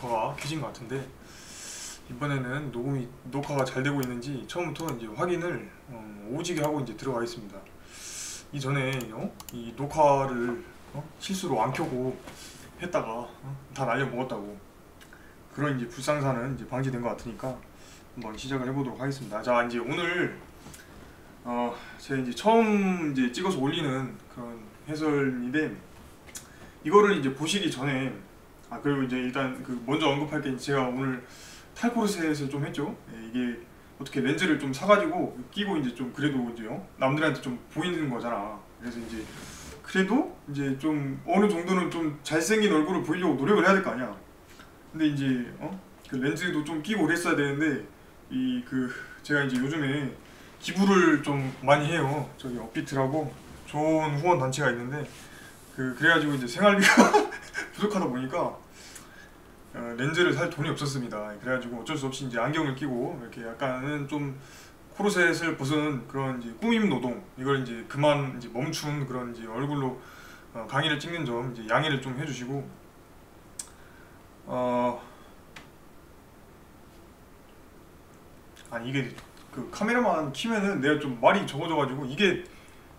녹화가 켜진 것 같은데, 이번에는 녹화가 잘 되고 있는지 처음부터 이제 확인을 오지게 하고 이제 들어가겠습니다. 이전에 이 녹화를 실수로 안 켜고 했다가 다 날려 먹었다고, 그런 이제 불상사는 이제 방지된 것 같으니까 한번 시작을 해보도록 하겠습니다. 자, 이제 오늘 제가 이제 처음 이제 찍어서 올리는 그런 해설인데, 이거를 이제 보시기 전에 그리고 이제 일단 먼저 언급할 게, 제가 오늘 탈코르셋을 좀 했죠. 예, 이게 어떻게 렌즈를 좀 사가지고 끼고 이제 좀 그래도 이제 남들한테 좀 보이는 거잖아. 그래서 이제 그래도 이제 좀 어느 정도는 좀 잘생긴 얼굴을 보이려고 노력을 해야 될 거 아니야. 근데 이제 그 렌즈도 좀 끼고 그랬어야 되는데, 제가 이제 요즘에 기부를 좀 많이 해요. 저기 업비트라고 좋은 후원 단체가 있는데, 그래가지고 이제 생활비가 부족하다 보니까 렌즈를 살 돈이 없었습니다. 그래가지고 어쩔 수 없이 이제 안경을 끼고 이렇게 약간은 좀 코르셋을 벗은 그런 이제 꾸밈 노동, 이걸 이제 그만 이제 멈춘 그런 이제 얼굴로 강의를 찍는 점 이제 양해를 좀 해주시고, 아니 이게 카메라만 키면은 내가 좀 말이 적어져가지고,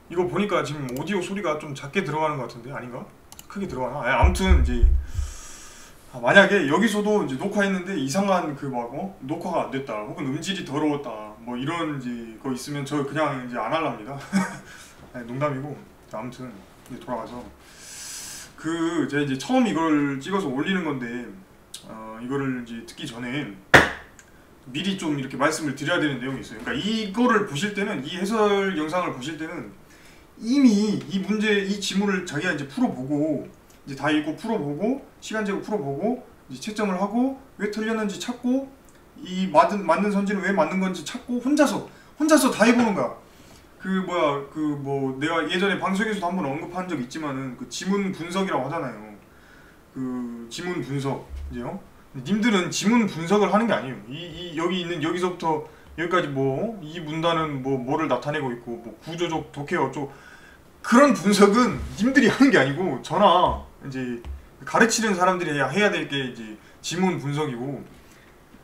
이거 보니까 지금 오디오 소리가 좀 작게 들어가는 것 같은데, 아닌가? 크게 들어가나? 아무튼 이제 만약에 여기서도 이제 녹화했는데 이상한 녹화가 안 됐다, 혹은 음질이 더러웠다, 뭐 이런 이제 거 있으면 저 그냥 이제 안 할랍니다. 아니, 농담이고. 아무튼 이제 돌아가서 제가 이제 처음 이걸 찍어서 올리는 건데, 이거를 이제 듣기 전에 미리 좀 이렇게 말씀을 드려야 되는 내용이 있어요. 그러니까 이거를 보실 때는, 이 해설 영상을 보실 때는 이미 이 지문을 자기가 이제 풀어보고, 이제 다 읽고 풀어보고, 시간 재고 풀어보고, 이제 채점을 하고, 왜 틀렸는지 찾고, 이 맞는 선지는 왜 맞는 건지 찾고, 혼자서 다 해보는 거야. 내가 예전에 방송에서도 한번 언급한 적 있지만은, 지문 분석이라고 하잖아요. 지문 분석, 이제요. 님들은 지문 분석을 하는 게 아니에요. 여기 있는, 여기서부터 여기까지 이 문단은 뭐를 나타내고 있고, 구조적 독해 어쩌고, 그런 분석은 님들이 하는 게 아니고 저나 이제 가르치는 사람들이 해야 될 게 이제 지문 분석이고.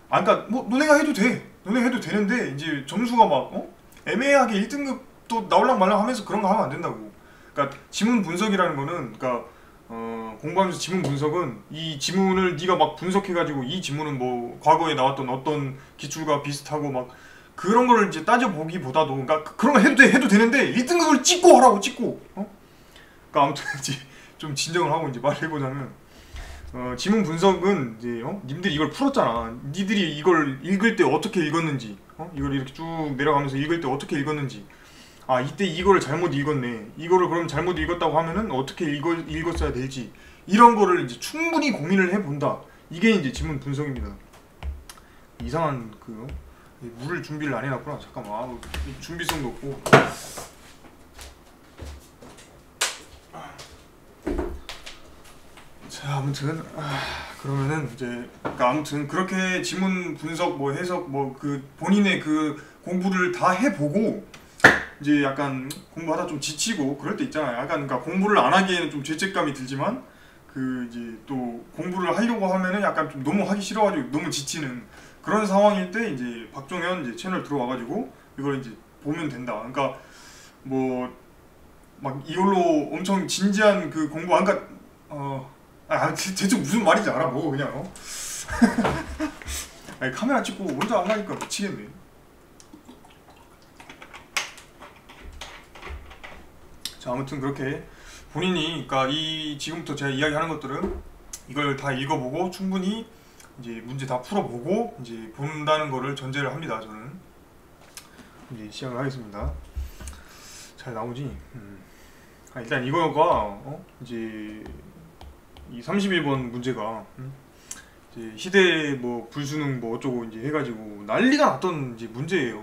그러니까 너네가 해도 돼. 너네가 해도 되는데, 이제 점수가 애매하게 1등급도 나올랑 말랑 하면서 그런 거 하면 안 된다고. 그러니까 지문 분석이라는 거는, 공부하면서 지문 분석은, 이 지문을 네가 분석해가지고, 이 지문은 과거에 나왔던 어떤 기출과 비슷하고 그런 거를 이제 따져보기보다도, 그런 거 해도 되는데 1등급을 찍고 하라고, 찍고. 아무튼 이제 좀 진정을 하고 이제 말을 해보자면, 지문 분석은 이제 님들이 이걸 풀었잖아. 니들이 이걸 읽을 때 어떻게 읽었는지, 이걸 이렇게 쭉 내려가면서 읽을 때 어떻게 읽었는지, 이때 이거를 잘못 읽었네, 이거를 그럼 잘못 읽었다고 하면은 어떻게 읽었어야 될지, 이런 거를 이제 충분히 고민을 해본다. 이게 이제 지문 분석입니다. 이상한 물을 준비를 안 해놨구나. 잠깐만. 준비성도 없고. 자, 아무튼 그러면은 이제 아무튼 그렇게 지문 분석 해석 본인의 공부를 다 해보고, 이제 약간 공부하다 좀 지치고 그럴 때 있잖아요. 약간 공부를 안 하기에는 좀 죄책감이 들지만, 이제 또 공부를 하려고 하면은 약간 좀 너무 하기 싫어가지고 너무 지치는 그런 상황일 때, 이제 박종현 이제 채널 들어와가지고 이걸 이제 보면 된다. 그러니까 이걸로 엄청 진지한 공부, 대충 무슨 말인지 알아. 그냥 아니, 카메라 찍고 혼자 하려니까 미치겠네. 자, 아무튼 그렇게 본인이, 지금부터 제가 이야기하는 것들은 이걸 다 읽어보고 충분히 이제 문제 다 풀어보고 이제 본다는 거를 전제를 합니다. 저는 이제 시작을 하겠습니다. 잘 나오지? 일단 이거가 이제 이 31번 문제가 이제 시대 불수능 어쩌고 이제 해가지고 난리가 났던 이제 문제예요.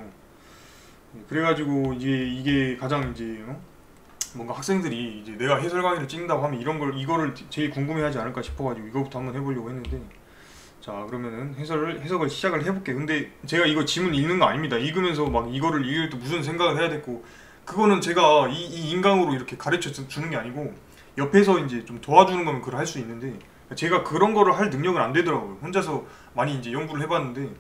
그래가지고 이게 가장 이제 뭔가 학생들이 이제 내가 해설 강의를 찍는다고 하면 이거를 제일 궁금해하지 않을까 싶어가지고 이거부터 한번 해보려고 했는데, 자, 그러면은 해석을 시작을 해볼게. 근데 제가 이거 지문 읽는 거 아닙니다. 읽으면서 이거를 읽을 때 무슨 생각을 해야 됐고, 그거는 제가 이 인강으로 이렇게 가르쳐 주는 게 아니고, 옆에서 이제 좀 도와주는 거면 그걸 할 수 있는데 제가 그런 거를 할 능력은 안 되더라고요. 혼자서 많이 이제 연구를 해봤는데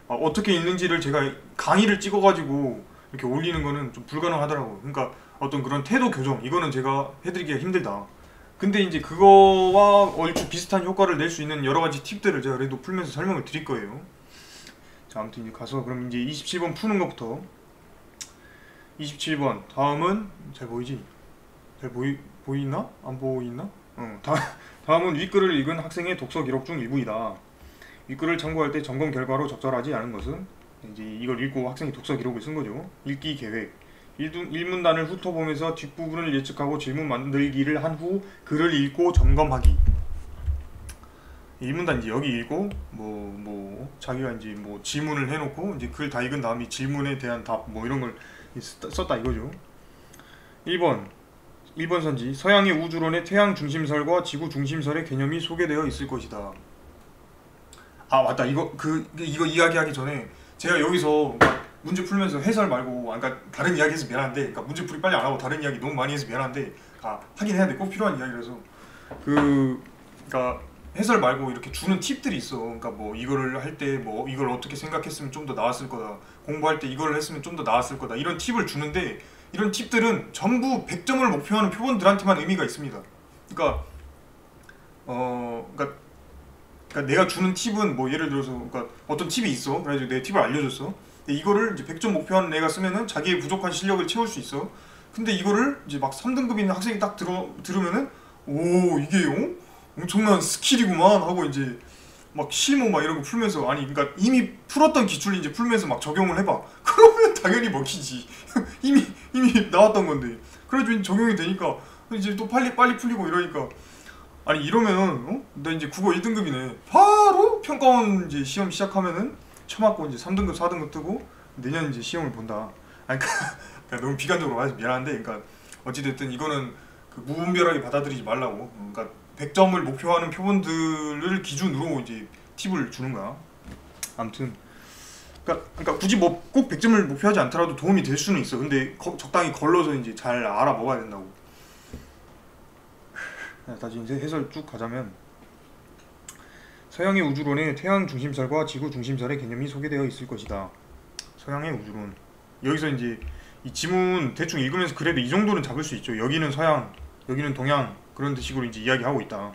어떻게 읽는지를 제가 강의를 찍어가지고 이렇게 올리는 거는 좀 불가능하더라고요. 그러니까 어떤 그런 태도 교정 이거는 제가 해드리기가 힘들다. 근데 이제 그거와 얼추 비슷한 효과를 낼 수 있는 여러 가지 팁들을 제가 그래도 풀면서 설명을 드릴 거예요. 자, 아무튼 이제 가서 그럼 이제 27번 푸는 것부터. 27번 다음은 잘 보이지? 잘 보이나? 안 보이나? 다음은 윗글을 읽은 학생의 독서 기록 중 일부이다. 윗글을 참고할 때 점검 결과로 적절하지 않은 것은 이제 이걸 읽고 학생이 독서 기록을 쓴 거죠. 읽기 계획. 일문단을 훑어보면서 뒷부분을 예측하고 질문 만들기를 한 후 글을 읽고 점검하기. 일문단 이제 여기 읽고 자기가 이제 뭐 질문을 해놓고 이제 글 다 읽은 다음에 질문에 대한 답 뭐 이런 걸 썼다 이거죠. 1번 선지 서양의 우주론의 태양 중심설과 지구 중심설의 개념이 소개되어 있을 것이다. 아 맞다 이거 이야기하기 전에 제가 여기서 문제 풀면서 해설 말고 그러니까 다른 이야기해서 미안한데 그러니까 문제 풀이 빨리 안 하고 다른 이야기 너무 많이 해서 미안한데 하긴 해야 돼. 꼭 필요한 이야기라서 그러니까 해설 말고 이렇게 주는 팁들이 있어. 그러니까 뭐 이거를 할 때 뭐 이걸 어떻게 생각했으면 좀 더 나았을 거다. 공부할 때 이걸 했으면 좀 더 나았을 거다. 이런 팁을 주는데 이런 팁들은 전부 100점을 목표하는 표본들한테만 의미가 있습니다. 그러니까 그러니까 내가 주는 팁은 뭐 예를 들어서 그러니까 어떤 팁이 있어. 그래가지고 내 팁을 알려줬어. 근데 이거를 이제 100점 목표하는 애가 쓰면은 자기의 부족한 실력을 채울 수 있어. 근데 이거를 이제 막 3등급 있는 학생이 딱 들으면은 오 이게 엄청난 스킬이구만 하고 이제 막 실무 막 이런 거 풀면서 아니 그러니까 이미 풀었던 기출 이제 풀면서 막 적용을 해봐. 그러면 당연히 먹히지. 이미 나왔던 건데. 그래가지고 적용이 되니까 이제 또 빨리 풀리고 이러니까 아니 이러면 나 이제 국어 1등급이네. 바로 평가원 이제 시험 시작하면은 쳐맞고 이제 3등급 4등급 뜨고 내년 이제 시험을 본다. 아니 그러니까 너무 비관적으로 말해서 미안한데 그러니까 어찌됐든 이거는 그 무분별하게 받아들이지 말라고. 그러니까 100점을 목표하는 표본들을 기준으로 이제 팁을 주는 거야. 아무튼 그러니까 굳이 뭐 꼭 100점을 목표하지 않더라도 도움이 될 수는 있어. 근데 적당히 걸러서 이제 잘 알아먹어야 된다고. 다시 이제 해설 쭉 가자면 서양의 우주론에 태양 중심설과 지구 중심설의 개념이 소개되어 있을 것이다. 서양의 우주론. 여기서 이제 이 지문 대충 읽으면서 그래도 이 정도는 잡을 수 있죠. 여기는 서양, 여기는 동양 그런 식으로 이제 이야기하고 있다.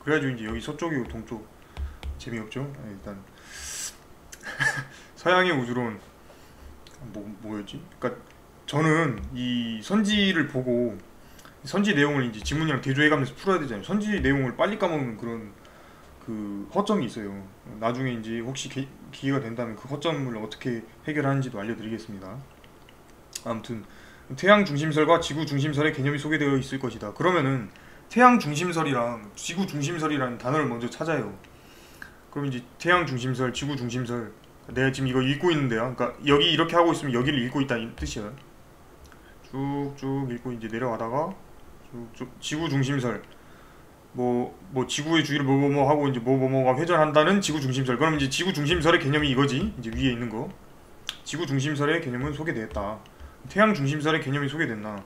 그래가지고 이제 여기 서쪽이고 동쪽 재미없죠? 일단 서양의 우주론 뭐였지? 그러니까 저는 이 선지를 보고 선지 내용을 이제 지문이랑 대조해가면서 풀어야 되잖아요. 선지 내용을 빨리 까먹는 그런 그 허점이 있어요. 나중에 이제 혹시 기회가 된다면 그 허점을 어떻게 해결하는지도 알려드리겠습니다. 아무튼 태양 중심설과 지구 중심설의 개념이 소개되어 있을 것이다. 그러면은 태양 중심설이랑 지구 중심설이라는 단어를 먼저 찾아요. 그럼 이제 태양 중심설, 지구 중심설 내가 지금 이거 읽고 있는데요. 그러니까 여기 이렇게 하고 있으면 여기를 읽고 있다는 뜻이야. 쭉쭉 읽고 이제 내려가다가 쭉쭉 지구 중심설 뭐 지구의 주위를 뭐뭐 하고 이제 뭐가 회전한다는 지구 중심설. 그럼 이제 지구 중심설의 개념이 이거지. 이제 위에 있는 거. 지구 중심설의 개념은 소개됐다. 태양 중심설의 개념이 소개됐나?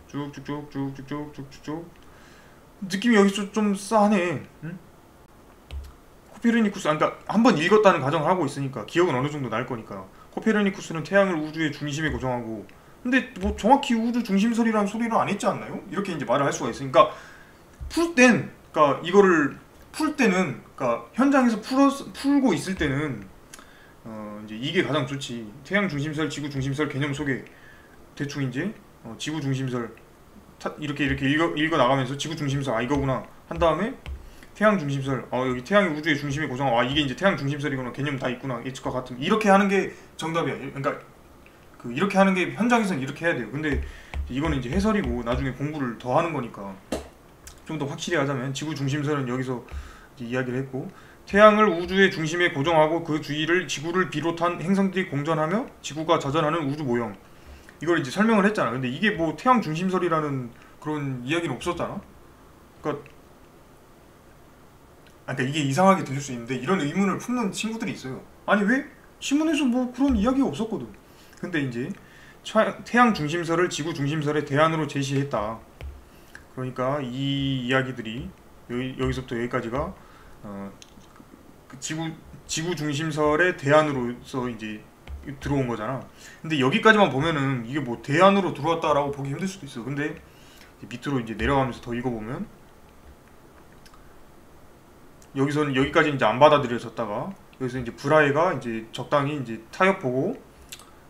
쭉쭉쭉쭉쭉쭉쭉쭉 느낌이 여기서 좀 싸하네. 응? 코페르니쿠스 그러니까 한번 읽었다는 가정을 하고 있으니까 기억은 어느 정도 날 거니까. 코페르니쿠스는 태양을 우주의 중심에 고정하고 근데 뭐 정확히 우주 중심설이라는 소리를 안 했지 않나요? 이렇게 이제 말을 할 수가 있으니까 그러니까 이거를 풀 때는 그러니까 현장에서 풀고 있을 때는 이제 이게 가장 좋지. 태양 중심설, 지구 중심설 개념 소개 대충 이제 지구 중심설 이렇게 읽어 나가면서 지구 중심설 이거구나 한 다음에 태양 중심설 여기 태양이 우주의 중심에 고정 이게 이제 태양 중심설이구나 개념 다 있구나 예측과 같은 이렇게 하는 게 정답이야. 그러니까 이렇게 하는 게 현장에서는 이렇게 해야 돼요. 근데 이거는 이제 해설이고 나중에 공부를 더 하는 거니까 좀 더 확실히 하자면 지구 중심설은 여기서 이제 이야기를 했고 태양을 우주의 중심에 고정하고 그 주위를 지구를 비롯한 행성들이 공전하며 지구가 자전하는 우주 모형 이걸 이제 설명을 했잖아. 근데 이게 뭐 태양 중심설이라는 그런 이야기는 없었잖아. 그러니까 이게 이상하게 들릴 수 있는데 이런 의문을 품는 친구들이 있어요. 아니 왜? 신문에서 뭐 그런 이야기가 없었거든. 근데 이제 태양 중심설을 지구 중심설의 대안으로 제시했다. 그러니까 이 이야기들이 여기서부터 여기까지가 그 지구 중심설의 대안으로서 이제 들어온 거잖아. 근데 여기까지만 보면은 이게 뭐 대안으로 들어왔다라고 보기 힘들 수도 있어. 근데 밑으로 이제 내려가면서 더 읽어보면 여기서는 여기까지 이제 안 받아들여졌다가 여기서 이제 브라헤가 이제 적당히 이제 타협 보고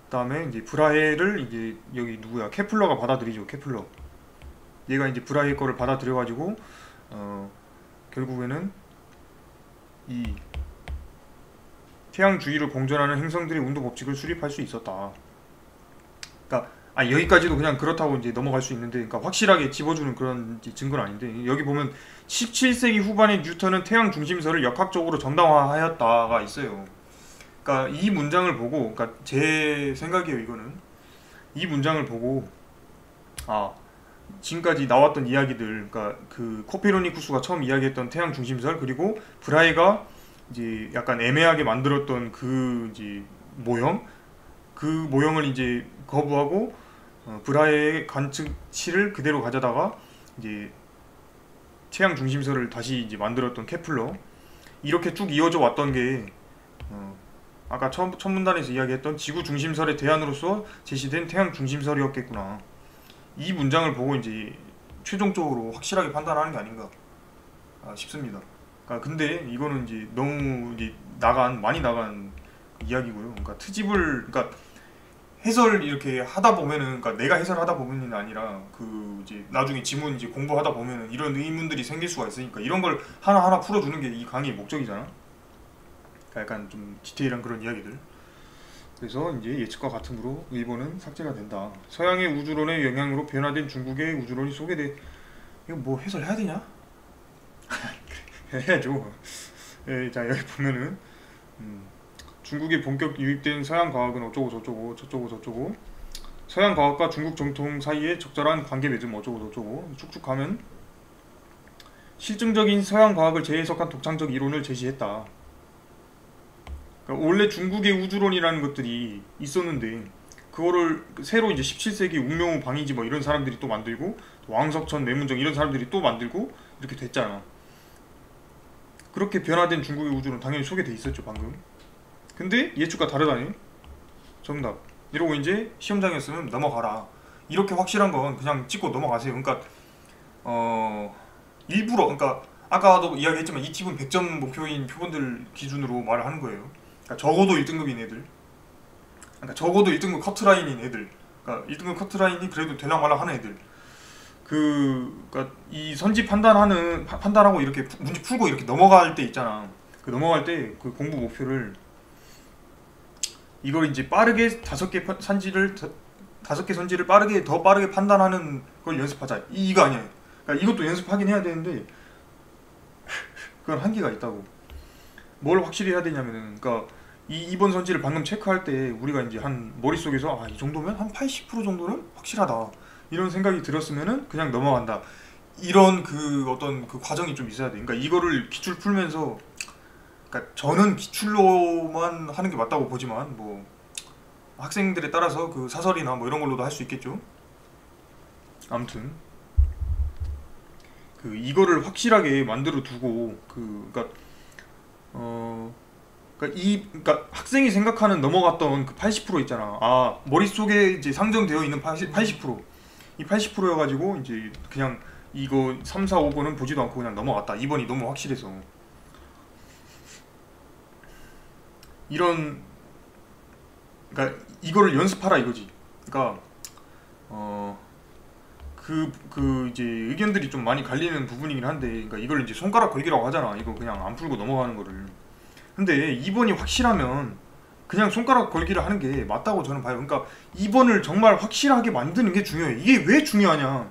그다음에 이제 브라헤를 이제 여기 누구야 케플러가 받아들이죠. 케플러 얘가 이제 브라헤 거를 받아들여가지고 결국에는 이 태양 주위를 공전하는 행성들의 운동 법칙을 수립할 수 있었다. 그러니까 여기까지도 그냥 그렇다고 이제 넘어갈 수 있는데, 그러니까 확실하게 집어주는 그런 증거는 아닌데 여기 보면 17세기 후반에 뉴턴은 태양 중심설을 역학적으로 정당화하였다가 있어요. 그러니까 이 문장을 보고, 그러니까 제 생각이에요. 이거는 이 문장을 보고 지금까지 나왔던 이야기들, 그러니까 그 코페르니쿠스가 처음 이야기했던 태양 중심설, 그리고 브라헤가 이제 약간 애매하게 만들었던 그 이제 모형, 그 모형을 이제 거부하고 브라헤의 관측치를 그대로 가져다가 이제 태양 중심설을 다시 이제 만들었던 케플러, 이렇게 쭉 이어져 왔던 게 아까 첫 문단에서 이야기했던 지구 중심설의 대안으로서 제시된 태양 중심설이었겠구나. 이 문장을 보고 이제 최종적으로 확실하게 판단하는 게 아닌가 싶습니다. 그러니까 근데 이거는 이제 너무 이제 많이 나간 이야기고요. 그러니까 그러니까 해설 이렇게 하다 보면은, 그러니까 내가 해설하다 보면은 아니라 그 이제 나중에 지문 이제 공부하다 보면은 이런 의문들이 생길 수가 있으니까 이런 걸 하나하나 풀어주는 게 이 강의의 목적이잖아. 그러니까 약간 좀 디테일한 그런 이야기들. 그래서 이제 예측과 같으므로 일본은 삭제가 된다. 서양의 우주론의 영향으로 변화된 중국의 우주론이 소개돼. 이거 뭐 해설해야 되냐? 해야죠. 자 여기 보면은 중국에 본격 유입된 서양 과학은 어쩌고 저쩌고 서양 과학과 중국 정통 사이에 적절한 관계 맺음 어쩌고 저쩌고 쭉쭉 가면 실증적인 서양 과학을 재해석한 독창적 이론을 제시했다. 그러니까 원래 중국의 우주론이라는 것들이 있었는데 그거를 새로 이제 17세기 웅명우 방이지 뭐 이런 사람들이 또 만들고, 또 왕석천 내문정 이런 사람들이 또 만들고 이렇게 됐잖아. 그렇게 변화된 중국의 우주론 당연히 소개돼 있었죠 방금. 근데 예측과 다르다니? 정답. 이러고 이제 시험장이었으면 넘어가라. 이렇게 확실한 건 그냥 찍고 넘어가세요. 그러니까 일부러, 그러니까 아까도 이야기했지만 이 팁은 100점 목표인 표본들 기준으로 말을 하는 거예요. 그러니까 적어도 1등급인 애들, 그러니까 적어도 1등급 커트라인인 애들, 그러니까 1등급 커트라인이 그래도 되나말라 하는 애들, 그러니까 이 선지 판단하고 이렇게 문제 풀고 이렇게 넘어갈 때 있잖아. 그 넘어갈 때 그 공부 목표를 이걸 이제 빠르게 5개 선지를 더 빠르게 판단하는 걸 연습하자. 이거 아니에요. 그러니까 이것도 연습하긴 해야 되는데 그건 한계가 있다고. 뭘 확실히 해야 되냐면은, 그러니까 이번 선지를 방금 체크할 때 우리가 이제 한 머릿속에서 이 정도면 한 80% 정도는 확실하다 이런 생각이 들었으면은 그냥 넘어간다. 이런 그 어떤 그 과정이 좀 있어야 돼. 그러니까 이거를 기출 풀면서, 그러니까 저는 기출로만 하는 게 맞다고 보지만 뭐 학생들에 따라서 그 사설이나 뭐 이런 걸로도 할 수 있겠죠. 아무튼 그 이거를 확실하게 만들어 두고 그러니까 학생이 생각하는 넘어갔던 그 80% 있잖아. 머릿속에 이제 상정되어 있는 80%. 이 80%여가지고 이제 그냥 이거 3, 4, 5번은 보지도 않고 그냥 넘어갔다. 2번이 너무 확실해서. 그러니까 이거를 연습하라 이거지. 그러니까 이제 의견들이 좀 많이 갈리는 부분이긴 한데, 그러니까 이걸 이제 손가락 걸기라고 하잖아. 이거 그냥 안 풀고 넘어가는 거를. 근데 2번이 확실하면 그냥 손가락 걸기를 하는 게 맞다고 저는 봐요. 그러니까 2번을 정말 확실하게 만드는 게 중요해. 이게 왜 중요하냐?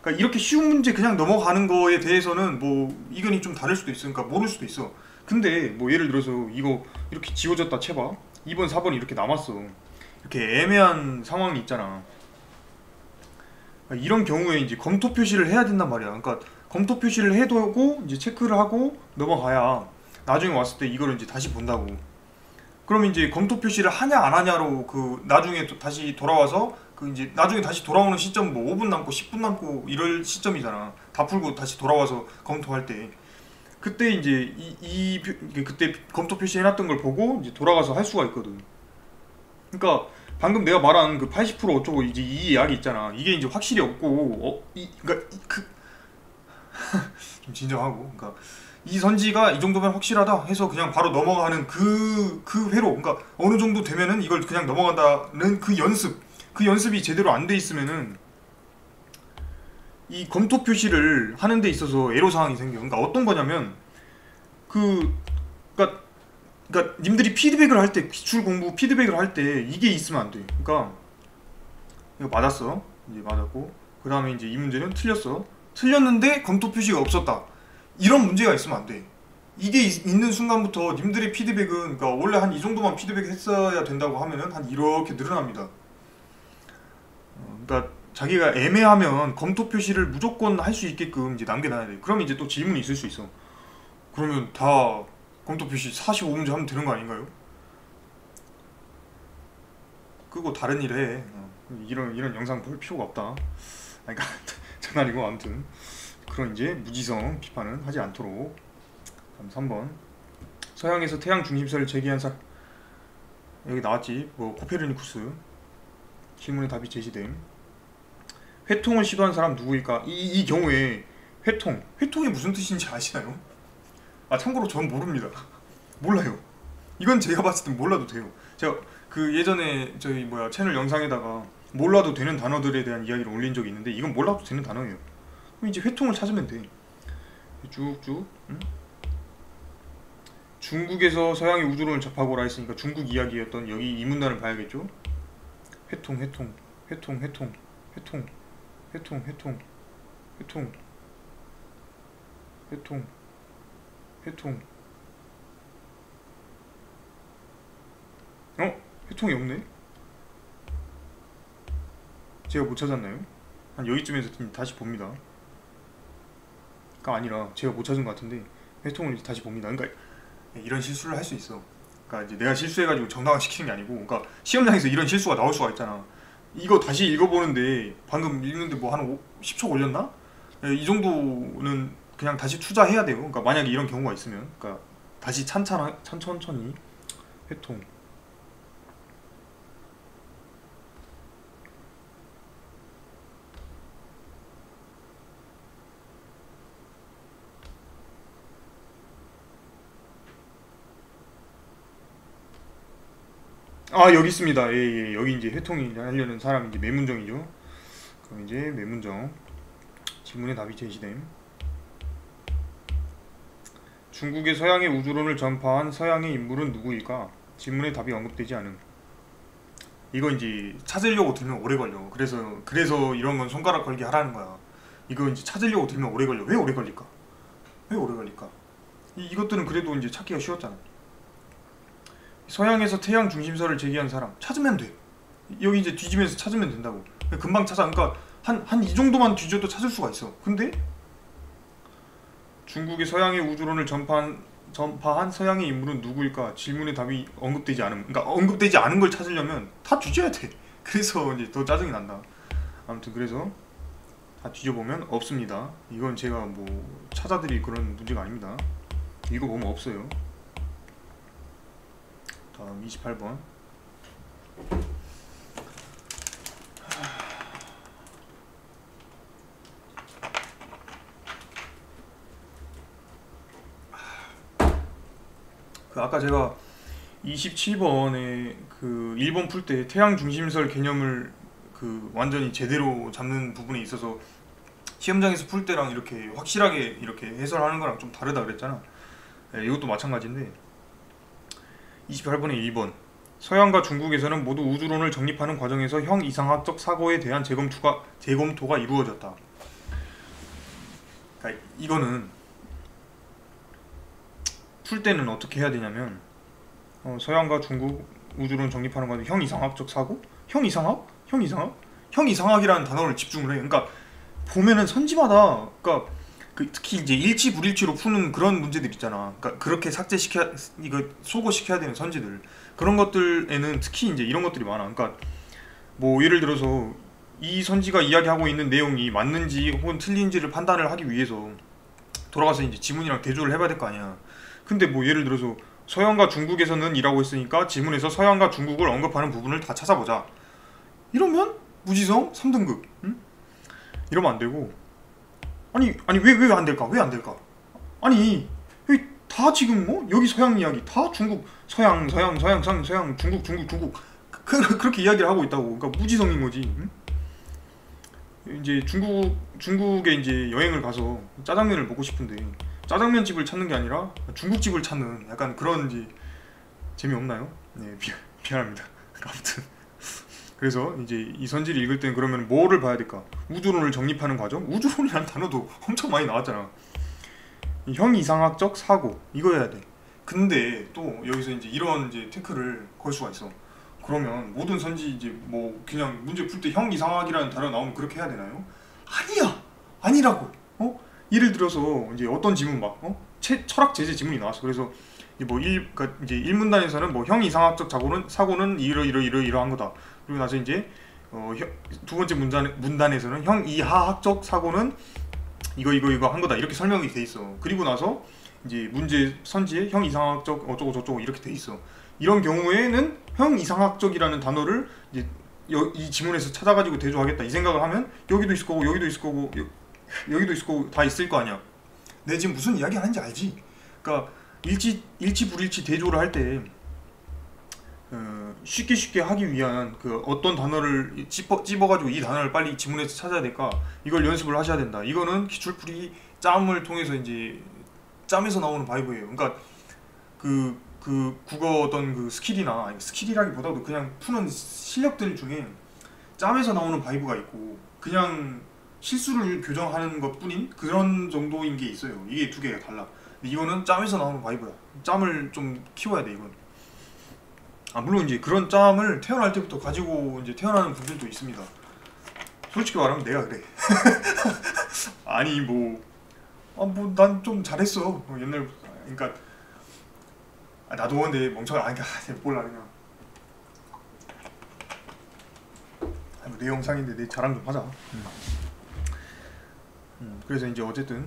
그러니까 이렇게 쉬운 문제 그냥 넘어가는 거에 대해서는 뭐 의견이 좀 다를 수도 있어. 그러니까 모를 수도 있어. 근데 뭐 예를 들어서 이거 이렇게 지워졌다 쳐봐. 2번, 4번이 이렇게 남았어. 이렇게 애매한 상황이 있잖아. 이런 경우에 이제 검토 표시를 해야 된단 말이야. 그러니까 검토 표시를 해두고 이제 체크를 하고 넘어가야 나중에 왔을 때 이거를 이제 다시 본다고. 그럼 이제 검토 표시를 하냐 안 하냐로 그 나중에 또 다시 돌아와서 그 이제 나중에 다시 돌아오는 시점 뭐 5분 남고 10분 남고 이럴 시점이잖아. 다 풀고 다시 돌아와서 검토할 때. 그때 이제 그때 검토 표시해놨던 걸 보고 이제 돌아가서 할 수가 있거든. 그러니까 방금 내가 말한 그 80% 어쩌고 이제 이 이야기 있잖아. 이게 이제 확실히 없고 그러니까 좀 진정하고, 그러니까 이 선지가 이 정도면 확실하다 해서 그냥 바로 넘어가는 그 회로, 그러니까 어느 정도 되면은 이걸 그냥 넘어간다는 그 연습이 제대로 안 돼 있으면은 이 검토 표시를 하는 데 있어서 애로사항이 생겨. 그러니까 어떤 거냐면 그러니까 님들이 피드백을 할 때, 기출 공부 피드백을 할 때 이게 있으면 안 돼. 그러니까 이거 맞았어, 이제 맞았고, 그 다음에 이제 이 문제는 틀렸는데 검토 표시가 없었다, 이런 문제가 있으면 안 돼. 이게 있는 순간부터 님들의 피드백은, 그러니까 원래 한 이 정도만 피드백 했어야 된다고 하면은 한 이렇게 늘어납니다. 그러니까 자기가 애매하면 검토 표시를 무조건 할 수 있게끔 이제 남겨놔야 돼. 그러면 이제 또 질문이 있을 수 있어. 그러면 다 검토 표시 45문제 하면 되는 거 아닌가요? 그거 다른 일 해. 이런 영상 볼 필요가 없다. 그러니까 장난이고, 아무튼 그런 이제 무지성 비판은 하지 않도록. 다음 3번. 서양에서 태양 중심설을 제기한 사람, 여기 나왔지, 뭐 코페르니쿠스. 질문의 답이 제시됨. 회통을 시도한 사람 누구일까? 이 경우에 회통이 무슨 뜻인지 아시나요? 아, 참고로 전 모릅니다. 몰라요. 이건 제가 봤을 땐 몰라도 돼요. 제가 그 예전에 저희 채널 영상에다가 몰라도 되는 단어들에 대한 이야기를 올린 적이 있는데, 이건 몰라도 되는 단어예요. 그럼 이제 회통을 찾으면 돼. 쭉쭉. 응? 중국에서 서양의 우주론을 접하고라 했으니까 중국 이야기였던 여기 이 문단을 봐야겠죠? 회통. 회통이 없네? 제가 못 찾았나요? 한 여기쯤에서 다시 봅니다. 가 아니라 제가 못 찾은 것 같은데, 회통을 다시 봅니다. 그러니까 이런 실수를 할 수 있어. 그러니까 이제 내가 실수해가지고 정당화 시키는 게 아니고, 그러니까 시험장에서 이런 실수가 나올 수가 있잖아. 이거 다시 읽어보는데 방금 읽는데 뭐 한 10초 걸렸나? 이 정도는 그냥 다시 투자해야 돼요. 그러니까 만약에 이런 경우가 있으면, 그러니까 다시 천천히 회통. 아, 여기 있습니다. 예. 여기 이제 회통이 하려는 사람이 이제 매문정이죠. 그럼 이제 매문정. 질문의 답이 제시됨. 중국의 서양의 우주론을 전파한 서양의 인물은 누구일까? 질문의 답이 언급되지 않음. 이거 이제 찾으려고 들면 오래 걸려. 그래서 이런 건 손가락 걸기 하라는 거야. 이거 이제 찾으려고 들면 오래 걸려. 왜 오래 걸릴까? 이것들은 그래도 이제 찾기가 쉬웠잖아. 서양에서 태양 중심설을 제기한 사람 찾으면 돼. 여기 이제 뒤지면서 찾으면 된다고. 금방 찾아. 그러니까 한 이 정도만 뒤져도 찾을 수가 있어. 근데 중국의 서양의 우주론을 전파한 서양의 인물은 누구일까? 질문의 답이 언급되지 않음. 그러니까 언급되지 않은 걸 찾으려면 다 뒤져야 돼. 그래서 이제 더 짜증이 난다. 아무튼 그래서 다 뒤져보면 없습니다. 이건 제가 뭐 찾아드릴 그런 문제가 아닙니다. 읽어보면 없어요. 다음 28번. 아까 제가 27번에 그 1번 풀 때 태양 중심설 개념을 그 완전히 제대로 잡는 부분에 있어서 시험장에서 풀 때랑 이렇게 확실하게 이렇게 해설하는 거랑 좀 다르다 그랬잖아. 이것도 마찬가지인데 28번에 1번. 서양과 중국에서는 모두 우주론을 정립하는 과정에서 형이상학적 사고에 대한 재검토가 이루어졌다. 그러니까 이거는 풀 때는 어떻게 해야 되냐면, 서양과 중국 우주론 정립하는 과정 형이상학적 사고? 형이상학이라는 단어를 집중을 해. 그러니까 보면은 선지마다, 그러니까 특히 이제 일치 불일치로 푸는 그런 문제들 있잖아. 그러니까 그렇게 소거시켜야 되는 선지들, 그런 것들에는 특히 이제 이런 것들이 많아. 그러니까 뭐 예를 들어서 이 선지가 이야기하고 있는 내용이 맞는지 혹은 틀린지를 판단을 하기 위해서 돌아가서 이제 지문이랑 대조를 해봐야 될 거 아니야. 근데 뭐 예를 들어서 서양과 중국에서는 이라고 했으니까 지문에서 서양과 중국을 언급하는 부분을 다 찾아보자. 이러면 무지성 3등급. 응? 이러면 안 되고. 아니 왜 안 될까? 왜 안 될까? 아니 여기 다 지금 뭐 여기 서양 이야기 다 중국 서양 중국 그렇게 이야기를 하고 있다고. 그러니까 무지성인 거지. 응? 이제 중국에 이제 여행을 가서 짜장면을 먹고 싶은데 짜장면 집을 찾는 게 아니라 중국집을 찾는 약간 그런 이제 재미없나요? 네, 미안합니다. 아무튼 그래서 이제 이 선지를 읽을 때는 그러면 뭐를 봐야 될까? 우주론을 정립하는 과정? 우주론이라는 단어도 엄청 많이 나왔잖아. 형이상학적 사고 이거 해야 돼. 근데 또 여기서 이제 이런 이제 태클을 걸 수가 있어. 그러면 모든 선지 이제 뭐 그냥 문제 풀 때 형이상학이라는 단어 나오면 그렇게 해야 되나요? 아니야, 아니라고. 예를 들어서 이제 어떤 지문 막 철학 제재 지문이 나왔어. 그래서 이제 그러니까 이제 1문단에서는 뭐 형이상학적 사고는 이러한 거다. 그리고 나서 이제 두 번째 문단에서는 형이하학적 사고는 이거 한 거다. 이렇게 설명이 돼 있어. 그리고 나서 이제 문제 선지에 형이상학적 어쩌고 저쩌고 이렇게 돼 있어. 이런 경우에는 형이상학적이라는 단어를 이제 이 지문에서 찾아가지고 대조하겠다 이 생각을 하면 여기도 있을 거고 여기도 있을 거고 여기도 있을 거고 다 있을 거 아니야. 내가 지금 무슨 이야기 하는지 알지? 그러니까 일치 불일치 대조를 할 때 쉽게 하기 위한 그 어떤 단어를 찝어가지고 이 단어를 빨리 지문에서 찾아야 될까 이걸 연습을 하셔야 된다. 이거는 기출풀이 짬을 통해서 이제 짬에서 나오는 바이브예요. 그러니까 그 국어 어떤 그 스킬이나 스킬이라기보다도 그냥 푸는 실력들 중에 짬에서 나오는 바이브가 있고 그냥 실수를 교정하는 것 뿐인 그런 정도인 게 있어요. 이게 두 개가 달라. 근데 이거는 짬에서 나오는 바이브야. 짬을 좀 키워야 돼 이건. 물론 이제 그런 짬을 태어날 때부터 가지고 이제 태어나는 분들도 있습니다. 솔직히 말하면 내가 그래. 아니 난 좀 잘했어 옛날. 그러니까 나도 근데 멍청아 아니까 몰라 그냥. 내 영상인데 내 자랑 좀 하자. 그래서 이제 어쨌든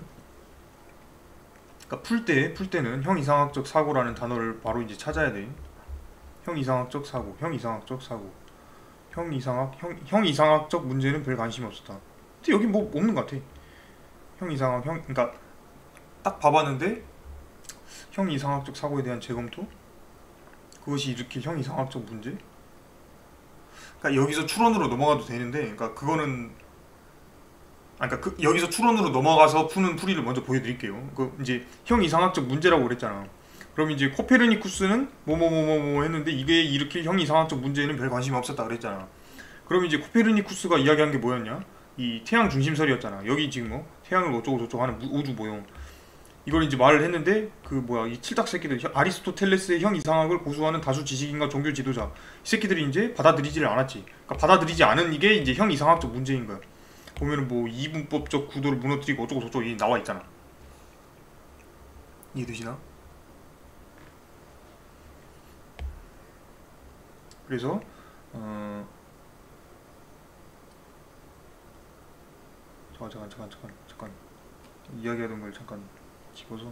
그러니까 풀 때는 형이상학적 사고라는 단어를 바로 이제 찾아야 돼. 형이상학적 사고, 형이상학적 문제는 별 관심이 없었다. 근데 여기 뭐 없는 것 같아. 그러니까 딱 봐봤는데 형이상학적 사고에 대한 재검토? 그것이 이렇게 형이상학적 문제? 그러니까 여기서 추론으로 넘어가도 되는데, 그러니까 그거는 여기서 추론으로 넘어가서 푸는 풀이를 먼저 보여드릴게요. 그 이제 형이상학적 문제라고 그랬잖아. 그럼 이제 코페르니쿠스는 뭐뭐뭐뭐 했는데 이게 이렇게 형이상학적 문제에는 별 관심이 없었다 그랬잖아. 그럼 이제 코페르니쿠스가 이야기한 게 뭐였냐? 이 태양 중심설이었잖아. 여기 지금 뭐 태양을 어쩌고 저쩌고 하는 우주 모형. 이걸 이제 말을 했는데 이 칠딱 새끼들 아리스토텔레스의 형이상학을 고수하는 다수 지식인과 종교 지도자 이 새끼들이 이제 받아들이지를 않았지. 그러니까 받아들이지 않은 이게 이제 형이상학적 문제인 거야. 보면은 뭐 이분법적 구도를 무너뜨리고 어쩌고 저쩌고 이 나와 있잖아. 이해되시나? 그래서 잠깐 이야기하던 걸 잠깐 집어서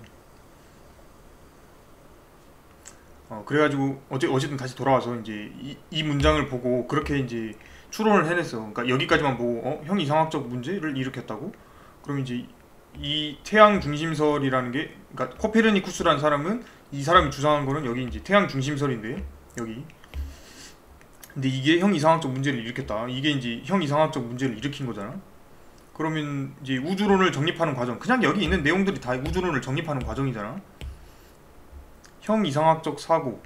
그래가지고 어쨌든 다시 돌아와서 이제 이 문장을 보고 그렇게 이제 추론을 해냈어. 그러니까 여기까지만 보고 형이상학적 문제를 일으켰다고? 그럼 이제 이 태양 중심설이라는 게, 그러니까 코페르니쿠스라는 사람은 이 사람이 주장한 거는 여기 이제 태양 중심설인데 여기. 근데 이게 형이상학적 문제를 일으켰다. 이게 이제 형이상학적 문제를 일으킨 거잖아. 그러면 이제 우주론을 정립하는 과정, 그냥 여기 있는 내용들이 다 우주론을 정립하는 과정이잖아. 형이상학적 사고.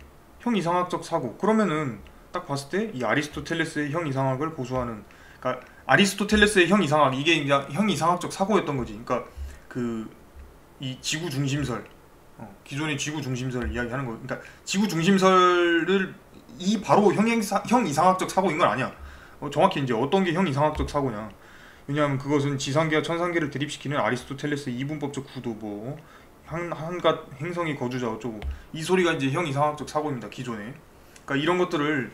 그러면은 딱 봤을 때 이 아리스토텔레스의 형이상학을 고수하는, 그러니까 아리스토텔레스의 형이상학 이게 이제 형이상학적 사고였던 거지. 그러니까 이 지구 중심설, 기존의 지구 중심설을 이야기하는 거. 그러니까 지구 중심설을 바로 형이상학적 사고인 건 아니야. 정확히 이제 어떤 게 형이상학적 사고냐. 왜냐하면 그것은 지상계와 천상계를 대립시키는 아리스토텔레스의 이분법적 구도 한갓 행성의 거주자 어쩌고 이 소리가 이제 형이상학적 사고입니다. 기존에. 그러니까 이런 것들을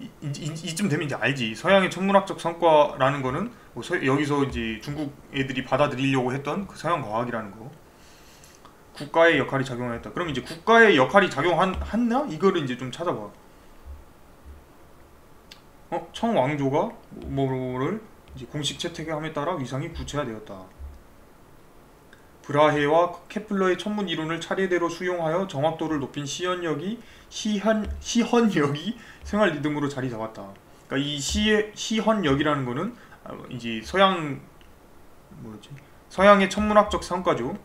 이쯤 되면 이제 알지. 서양의 천문학적 성과라는 거는 뭐 여기서 이제 중국 애들이 받아들이려고 했던 그 서양 과학이라는 거. 국가의 역할이 작용했다. 그럼 이제 국가의 역할이 작용했나? 이거를 이제 좀 찾아봐. 청왕조가 뭐를 이제 공식 채택함에 따라 위상이 구체화되었다. 브라헤와 케플러의 천문 이론을 차례대로 수용하여 정확도를 높인 시현역이 생활 리듬으로 자리 잡았다. 그러니까 이 시헌역이라는 거는 이제 서양의 천문학적 성과죠.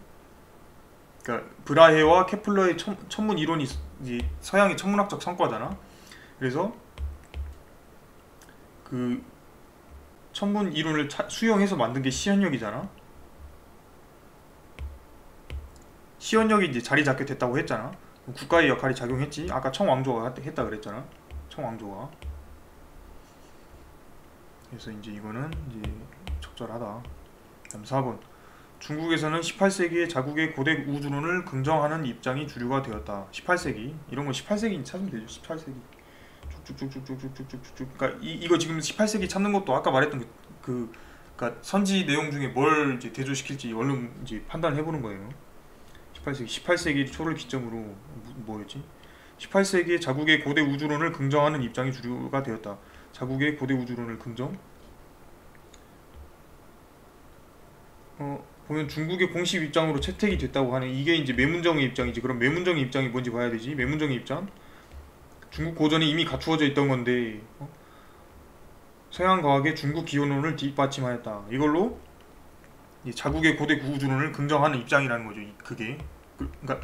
그러니까 브라헤와 케플러의 천문 이론이 이제 서양의 천문학적 성과잖아. 그래서 그 천문 이론을 수용해서 만든 게 시현역이잖아. 시현역이 이제 자리 잡게 됐다고 했잖아. 국가의 역할이 작용했지. 아까 청왕조가 했다 그랬잖아. 청왕조가. 그래서 이제 이거는 이제 적절하다. 다음 4번. 중국에서는 18세기에 자국의 고대 우주론을 긍정하는 입장이 주류가 되었다. 18세기. 이런 건 18세기 찾으면 되죠. 18세기. 쭉쭉쭉쭉쭉쭉쭉쭉. 그러니까 이거 지금 18세기 찾는 것도 아까 말했던 그러니까 선지 내용 중에 뭘 이제 대조시킬지 얼른 이제 판단을 해보는 거예요. 18세기 초를 기점으로 뭐였지? 18세기에 자국의 고대 우주론을 긍정하는 입장이 주류가 되었다. 자국의 고대 우주론을 긍정? 보면 중국의 공식 입장으로 채택이 됐다고 하는 이게 이제 매문정의 입장이지. 그럼 매문정의 입장이 뭔지 봐야 되지. 매문정의 입장? 중국 고전에 이미 갖추어져 있던 건데 서양 과학의 중국 기원론을 뒷받침하였다. 이걸로 자국의 고대 우주론을 긍정하는 입장이라는 거죠. 그게 그러니까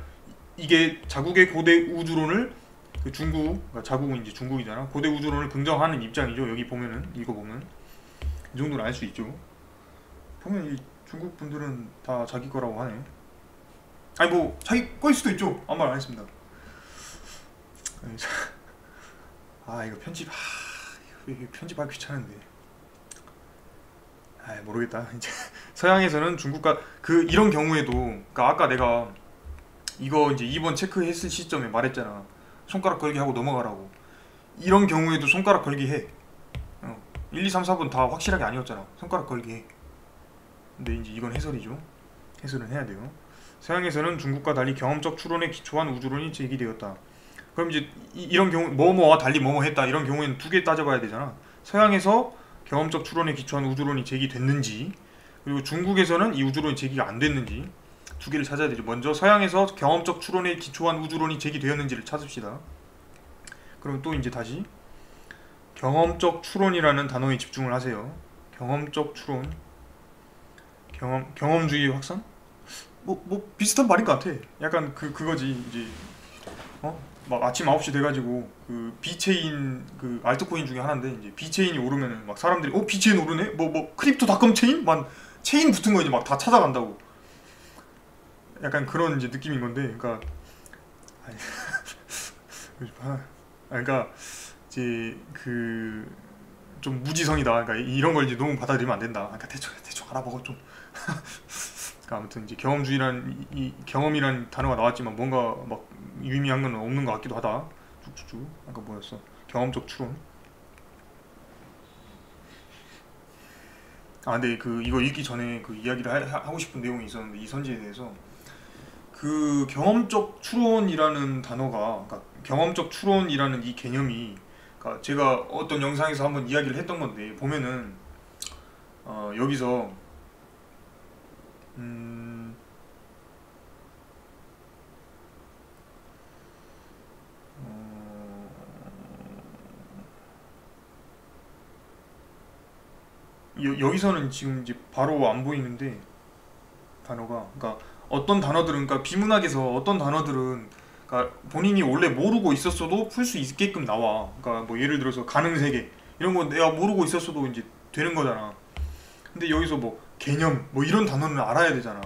이게 자국의 고대 우주론을 그러니까 자국은 이제 중국이잖아. 고대 우주론을 긍정하는 입장이죠. 여기 보면은 이거 보면 이 정도는 알 수 있죠. 보면 이 중국 분들은 다 자기 거라고 하네. 아니 뭐 자기 거일 수도 있죠. 아무 말 안 했습니다. 이거 편집하기 귀찮은데. 모르겠다. 이제 서양에서는 중국과 이런 경우에도 그러니까 아까 내가 이거 이제 2번 체크했을 시점에 말했잖아. 손가락 걸기 하고 넘어가라고. 이런 경우에도 손가락 걸기 해. 1, 2, 3, 4번 다 확실하게 아니었잖아. 손가락 걸기 해. 근데 이제 이건 해설이죠. 해설은 해야 돼요. 서양에서는 중국과 달리 경험적 추론에 기초한 우주론이 제기되었다. 그럼 이제 이런 경우 뭐뭐와 달리 뭐뭐 했다. 이런 경우에는 두 개 따져봐야 되잖아. 서양에서 경험적 추론에 기초한 우주론이 제기됐는지, 그리고 중국에서는 이 우주론이 제기가 안 됐는지 두 개를 찾아야 되죠. 먼저 서양에서 경험적 추론에 기초한 우주론이 제기되었는지를 찾읍시다. 그럼 또 이제 다시 경험적 추론이라는 단어에 집중을 하세요. 경험적 추론, 경험주의 확산? 뭐 비슷한 말인 것 같아. 약간 그거지 이제 막 아침 9시 돼가지고 그 비체인 그 알트코인 중에 하나인데 이제 비체인이 오르면은 막 사람들이 비체인 오르네? 뭐 크립토닷컴 체인? 막 체인 붙은 거 이제 막 다 찾아간다고. 약간 그런 이제 느낌인 건데, 그러니까 그러니까 이제 좀 무지성이다. 그러니까 이런 걸 이제 너무 받아들이면 안 된다. 그러니까 대충 알아보고 좀. 그러니까 아무튼 이제 이 경험이란 단어가 나왔지만 뭔가 막 유의미한 건 없는 것 같기도 하다. 쭉쭉쭉. 아까 뭐였어? 경험적 추론. 근데 이거 읽기 전에 이야기를 하고 싶은 내용이 있었는데 이 선지에 대해서 경험적 추론이라는 단어가, 그러니까 경험적 추론이라는 이 개념이, 그러니까 제가 어떤 영상에서 한번 이야기를 했던 건데 보면은 여기서 여기서는 지금 이제 바로 안 보이는데 단어가, 그러니까 어떤 단어들은, 그러니까 비문학에서 어떤 단어들은 그러니까 본인이 원래 모르고 있었어도 풀 수 있게끔 나와. 그러니까 뭐 예를 들어서 가능세계 이런 거 내가 모르고 있었어도 이제 되는 거잖아. 근데 여기서 뭐 개념 뭐 이런 단어는 알아야 되잖아.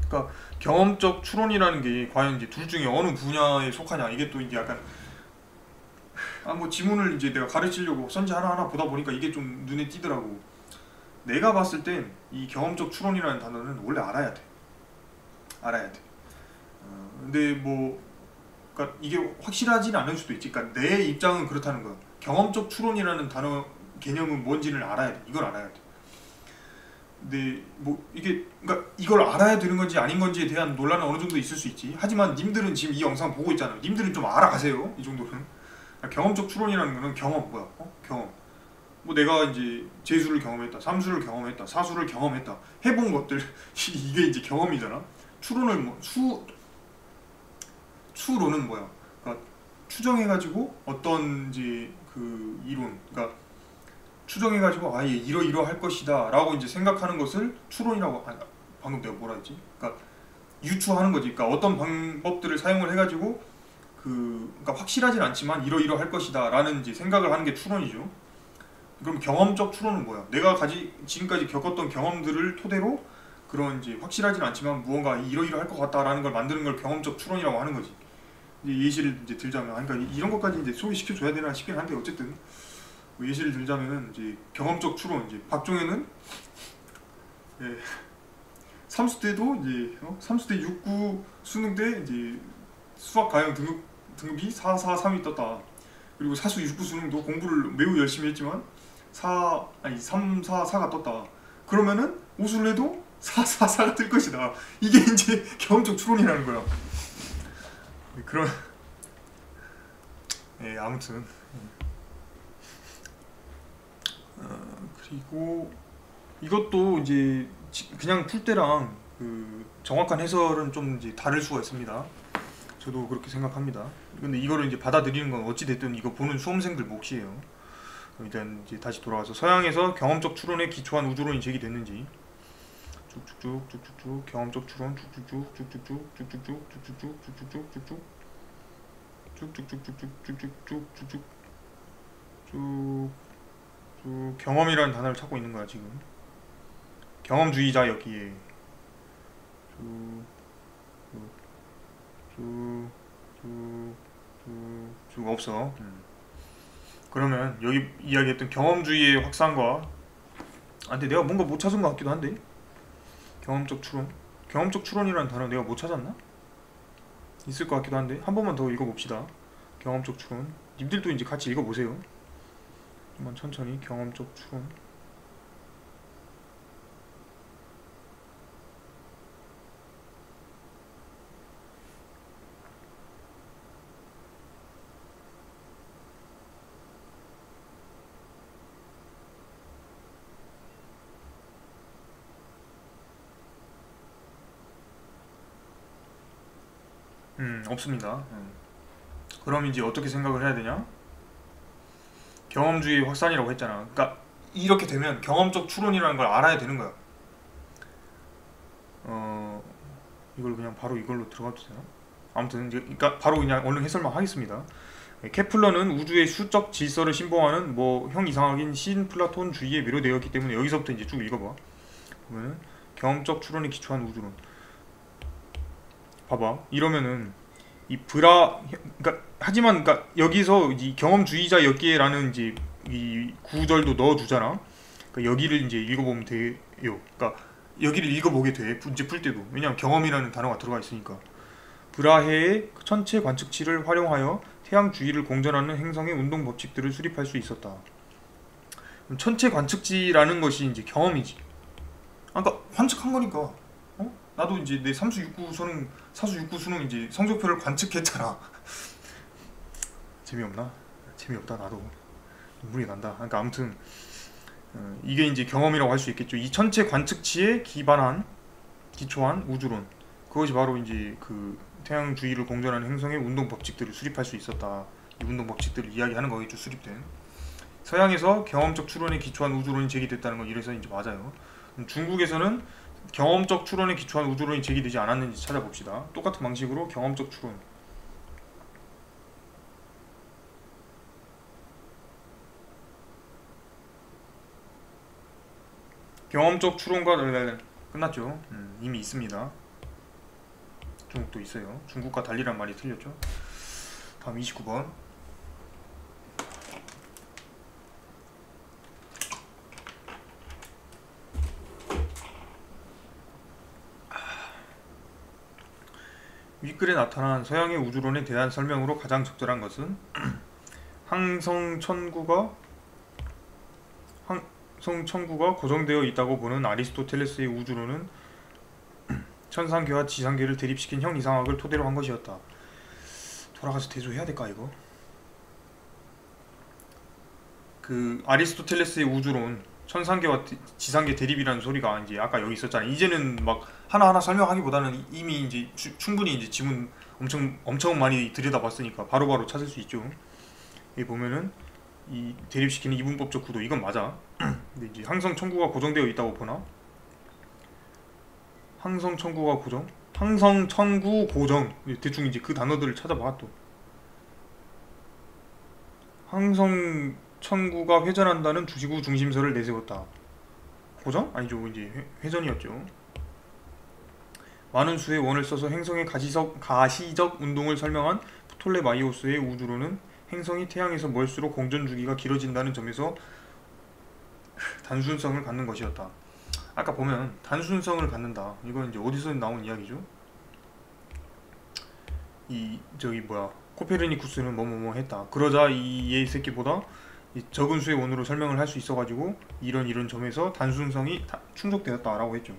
그러니까 경험적 추론이라는 게 과연 이제 둘 중에 어느 분야에 속하냐, 이게 또 이제 약간 뭐 지문을 이제 내가 가르치려고 선지 하나하나 보다 보니까 이게 좀 눈에 띄더라고. 내가 봤을 땐 이 경험적 추론이라는 단어는 원래 알아야 돼. 근데 뭐 그러니까 이게 확실하지는 않을 수도 있지. 그러니까 내 입장은 그렇다는 거야. 경험적 추론이라는 단어 개념은 뭔지를 알아야 돼. 이걸 알아야 돼. 근데 뭐 이게 그러니까 이걸 알아야 되는 건지 아닌 건지에 대한 논란은 어느 정도 있을 수 있지. 하지만 님들은 지금 이 영상 보고 있잖아요. 님들은 좀 알아가세요. 이 정도는. 경험적 추론이라는 거는 경험 뭐야? 경험. 뭐 내가 이제 재수를 경험했다, 삼수를 경험했다, 사수를 경험했다, 해본 것들 이게 이제 경험이잖아. 추론을 추론은 뭐야? 그러니까 추정해가지고 어떤 이제 그 이론, 그러니까 추정해가지고 아예 이러이러할 것이다라고 이제 생각하는 것을 추론이라고. 방금 내가 뭐라 했지? 그러니까 유추하는 거지. 그러니까 어떤 방법들을 사용을 해가지고 그러니까 확실하진 않지만 이러이러할 것이다라는 이제 생각을 하는 게 추론이죠. 그럼 경험적 추론은 뭐야? 내가 지금까지 겪었던 경험들을 토대로 그런 이제 확실하진 않지만 무언가 이러이러할 것 같다라는 걸 만드는 걸 경험적 추론이라고 하는 거지. 이제 예시를 이제 들자면, 그러니까 이런 것까지 이제 소개시켜 줘야 되나 싶긴 한데 어쨌든 뭐 예시를 들자면은 이제 경험적 추론, 이제 박종현은 예, 삼수 때도 이제 삼수 때 6구 수능 때 이제 수학 가형 등급이 4, 4, 3이 떴다. 그리고 사수 6구 수능도 공부를 매우 열심히 했지만 3, 4, 4가 떴다. 그러면은 오수를 해도 4, 4, 4가 뜰 것이다. 이게 이제 경험적 추론이라는 거야. 그런 아무튼 그리고 이것도 이제 그냥 풀 때랑 그 정확한 해설은 좀 이제 다를 수가 있습니다. 저도 그렇게 생각합니다. 근데 이거를 이제 받아들이는 건 어찌 됐든 이거 보는 수험생들 몫이에요. 일단 이제 다시 돌아와서 서양에서 경험적 추론에 기초한 우주론이 제기됐는지 쭉쭉쭉 경험적 추론 경험이라는 단어를 찾고 있는 거야 지금. 경험주의자였기에 쭉 없어. 그러면 여기 이야기했던 경험주의의 확산과 근데 내가 뭔가 못 찾은 것 같기도 한데. 경험적 추론이라는 단어 내가 못 찾았나? 있을 것 같기도 한데 한 번만 더 읽어봅시다. 경험적 추론. 님들도 이제 같이 읽어보세요. 한번 천천히. 경험적 추론. 없습니다. 그럼 이제 어떻게 생각을 해야 되냐? 경험주의 확산이라고 했잖아. 그러니까 이렇게 되면 경험적 추론이라는 걸 알아야 되는 거야. 이걸 그냥 바로 이걸로 들어가도 되나? 아무튼 이제 그러니까 바로 그냥 얼른 해설만 하겠습니다. 케플러는 우주의 수적 질서를 신봉하는 뭐 형 이상학인 신플라톤주의에 매료되었기 때문에 여기서부터 이제 쭉 읽어봐. 보면은 경험적 추론에 기초한 우주론. 봐봐. 이러면은 이 그러니까 하지만 그러니까 여기서 이 경험주의자였기에라는 이제 이 구절도 넣어주잖아. 그러니까 여기를 이제 읽어보면 돼요. 그러니까 여기를 읽어보게 돼. 이제 풀 때도. 왜냐면 경험이라는 단어가 들어가 있으니까. 브라헤의 천체 관측치를 활용하여 태양 주위를 공전하는 행성의 운동 법칙들을 수립할 수 있었다. 그럼 천체 관측지라는 것이 이제 경험이지. 그러니까 관측한 거니까. 나도 이제 내 삼수 6구 수능, 사수 6구 수능 이제 성적표를 관측했잖아. 재미없나? 재미없다. 나도 눈물이 난다. 그러니까 아무튼 이게 이제 경험이라고 할 수 있겠죠. 이 천체 관측치에 기초한 우주론. 그것이 바로 이제 그 태양 주위를 공전하는 행성의 운동 법칙들을 수립할 수 있었다. 이 운동 법칙들을 이야기하는 거겠죠. 수립된. 서양에서 경험적 추론에 기초한 우주론이 제기됐다는 건 이래서 이제 맞아요. 중국에서는 경험적 추론에 기초한 우주론이 제기되지 않았는지 찾아봅시다. 똑같은 방식으로 경험적 추론. 경험적 추론과 끝났죠. 이미 있습니다. 중국도 있어요. 중국과 달리란 말이 틀렸죠. 다음 29번. 윗글에 나타난 서양의 우주론에 대한 설명으로 가장 적절한 것은 항성천구가 고정되어 있다고 보는 아리스토텔레스의 우주론은 천상계와 지상계를 대립시킨 형 이상학을 토대로 한 것이었다. 돌아가서 대조해야 될까 이거? 그 아리스토텔레스의 우주론 천상계와 지상계 대립이라는 소리가 이제 아까 여기 있었잖아. 이제는 막 하나하나 설명하기보다는 이미 이제 충분히 이제 지문 엄청 많이 들여다봤으니까 바로바로 찾을 수 있죠. 여기 보면은 이 대립시키는 이분법적 구도 이건 맞아. 근데 이제 항성천구가 고정되어 있다고 보나? 항성천구가 고정? 항성천구 고정. 대충 이제 그 단어들을 찾아봐 또. 항성천구가 회전한다는 주지구 중심설을 내세웠다. 고정? 아니죠. 이제 회전이었죠. 많은 수의 원을 써서 행성의 가시적 운동을 설명한 프톨레마이오스의 우주론은 행성이 태양에서 멀수록 공전 주기가 길어진다는 점에서 단순성을 갖는 것이었다. 아까 보면 단순성을 갖는다. 이건 이제 어디서 나온 이야기죠? 이 저기 뭐야 코페르니쿠스는 뭐뭐뭐 했다. 그러자 이 새끼보다 이 적은 수의 원으로 설명을 할 수 있어가지고 이런 점에서 단순성이 충족되었다라고 했죠.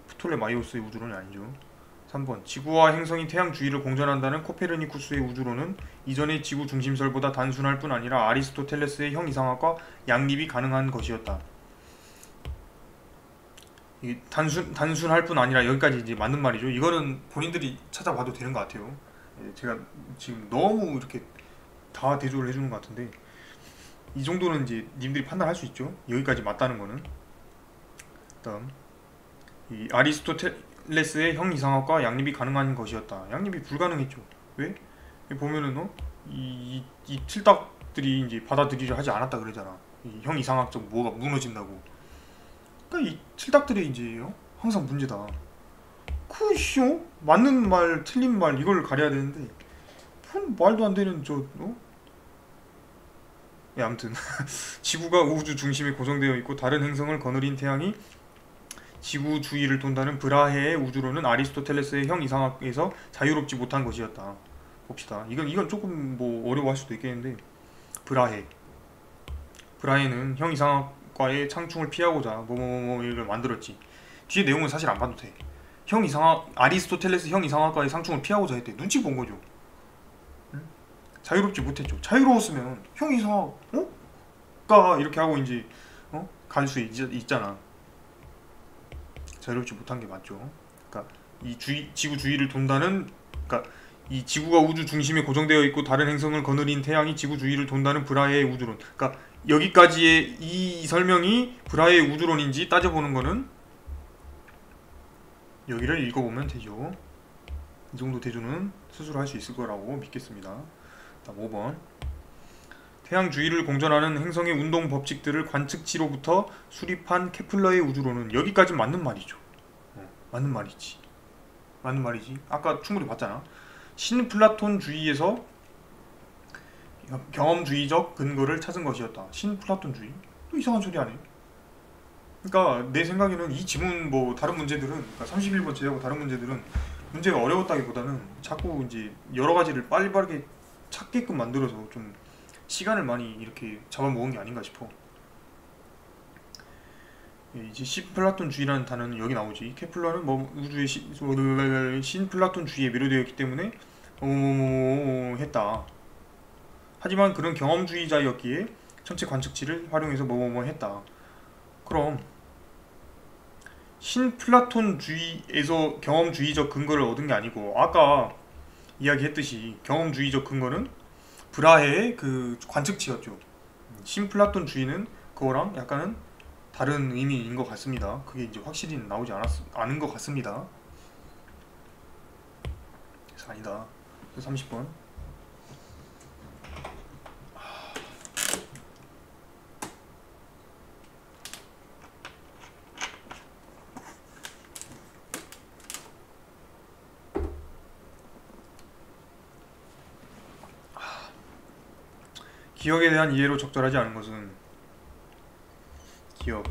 프톨레마이오스의 우주론이 아니죠. 3번 지구와 행성이 태양 주위를 공전한다는 코페르니쿠스의 우주론은 이전의 지구 중심설보다 단순할 뿐 아니라 아리스토텔레스의 형 이상학과 양립이 가능한 것이었다. 이게 단순할 뿐 아니라 여기까지 이제 맞는 말이죠. 이거는 본인들이 찾아봐도 되는 것 같아요. 제가 지금 너무 이렇게 다 대조를 해주는 것 같은데 이 정도는 이제 님들이 판단할 수 있죠. 여기까지 맞다는 거는. 다음 이 아리스토텔레스의 형 이상학과 양립이 가능한 것이었다. 양립이 불가능했죠. 왜? 보면은 이 틀딱들이 이제 받아들이려 하지 않았다 그러잖아. 이 형 이상학적 뭐가 무너진다고. 그러니까 이 틀딱들이 이제 항상 문제다. 맞는 말 틀린 말 이걸 가려야 되는데 말도 안 되는 아무튼 지구가 우주 중심에 고정되어 있고 다른 행성을 거느린 태양이 지구 주위를 돈다는 브라헤의 우주론은 아리스토텔레스의 형 이상학에서 자유롭지 못한 것이었다. 봅시다. 이건 조금 뭐 어려워할 수도 있겠는데 브라헤는 형 이상학과의 창충을 피하고자 이걸 만들었지. 뒤에 내용은 사실 안 봐도 돼. 아리스토텔레스 형 이상학과의 창충을 피하고자 했대. 눈치 본 거죠. 응? 자유롭지 못했죠. 자유로웠으면 형 이상학 가 이렇게 하고 이제 갈 수 있잖아. 자유롭지 못한 게 맞죠. 그러니까 이 지구 주위를 돈다는, 그러니까 이 지구가 우주 중심에 고정되어 있고 다른 행성을 거느린 태양이 지구 주위를 돈다는 브라헤의 우주론. 그러니까 여기까지의 이 설명이 브라헤의 우주론인지 따져보는 거는 여기를 읽어보면 되죠. 이 정도 대조는 스스로 할 수 있을 거라고 믿겠습니다. 다음 5번 태양 주위를 공전하는 행성의 운동 법칙들을 관측치로부터 수립한 케플러의 우주론은 여기까지 맞는 말이죠. 맞는 말이지. 아까 충분히 봤잖아. 신플라톤주의에서 경험주의적 근거를 찾은 것이었다. 신플라톤주의? 또 이상한 소리 하네. 그러니까 내 생각에는 이 지문 뭐 다른 문제들은, 그러니까 31번 제외하고 다른 문제들은 문제가 어려웠다기보다는 자꾸 이제 여러 가지를 빨리빠르게 찾게끔 만들어서 좀 시간을 많이 이렇게 잡아먹은 게 아닌가 싶어. 이제 신플라톤주의라는 단어는 여기 나오지. 케플러는 뭐 우주의 신플라톤주의에 매료되어 있기 때문에 했다. 하지만 그런 경험주의자였기에 천체 관측치를 활용해서 했다. 그럼 신플라톤주의에서 경험주의적 근거를 얻은 게 아니고 아까 이야기했듯이 경험주의적 근거는 브라헤의 그 관측치였죠. 신플라톤주의는 그거랑 약간은 다른 의미인 것 같습니다. 그게 이제 확실히 나오지 않은 것 같습니다. 그래서 아니다. 30번 기억에 대한 이해로 적절하지 않은 것은 기억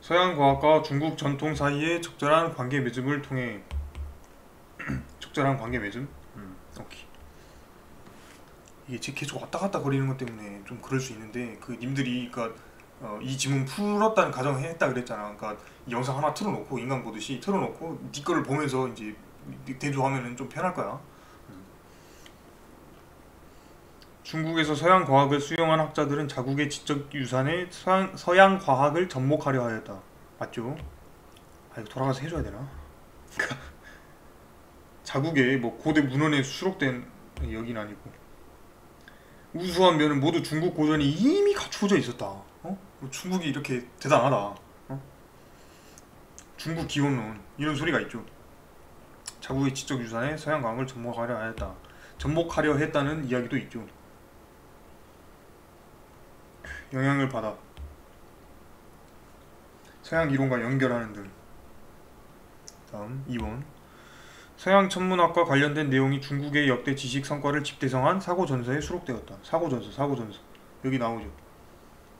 서양 과학과 중국 전통 사이의 적절한 관계 맺음을 통해 적절한 관계 맺음? 오케이. 이게 계속 왔다 갔다 거리는 것 때문에 좀 그럴 수 있는데, 그 님들이 그러니까 이 지문 풀었다는 가정을 했다 그랬잖아. 그러니까 이 영상 하나 틀어놓고 인강 보듯이 틀어놓고 네 거를 보면서 이제 대조하면은 좀 편할 거야. 중국에서 서양 과학을 수용한 학자들은 자국의 지적 유산에 서양 과학을 접목하려 하였다. 맞죠? 아, 이거 돌아가서 해줘야 되나? 자국의 뭐 고대 문헌에 수록된, 여긴 아니고, 우수한 면은 모두 중국 고전이 이미 갖추어져 있었다. 중국이 이렇게 대단하다. 중국 기원론 이런 소리가 있죠. 자국의 지적 유산에 서양 과학을 접목하려 하였다. 접목하려 했다는 이야기도 있죠. 영향을 받아 서양 이론과 연결하는 등. 다음 2번. 서양 천문학과 관련된 내용이 중국의 역대 지식 성과를 집대성한 사고전서에 수록되었다. 사고전서 여기 나오죠.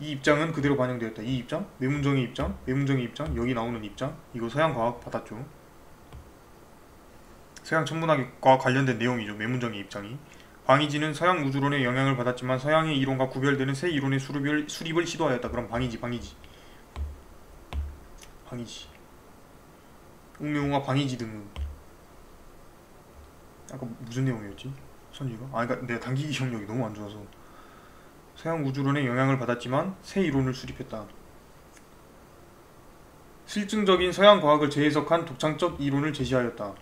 이 입장은 그대로 반영되었다. 이 입장, 매문정의 입장, 여기 나오는 입장, 이거 서양 과학 받았죠. 서양 천문학과 관련된 내용이죠. 매문정의 입장이. 방이지는 서양 우주론의 영향을 받았지만 서양의 이론과 구별되는 새 이론의 수립을 시도하였다. 그럼 방이지. 웅명웅화 방이지 등은 아까 무슨 내용이었지? 선지가? 그러니까 내가 단기 기억력이 너무 안 좋아서. 서양 우주론의 영향을 받았지만 새 이론을 수립했다. 실증적인 서양 과학을 재해석한 독창적 이론을 제시하였다.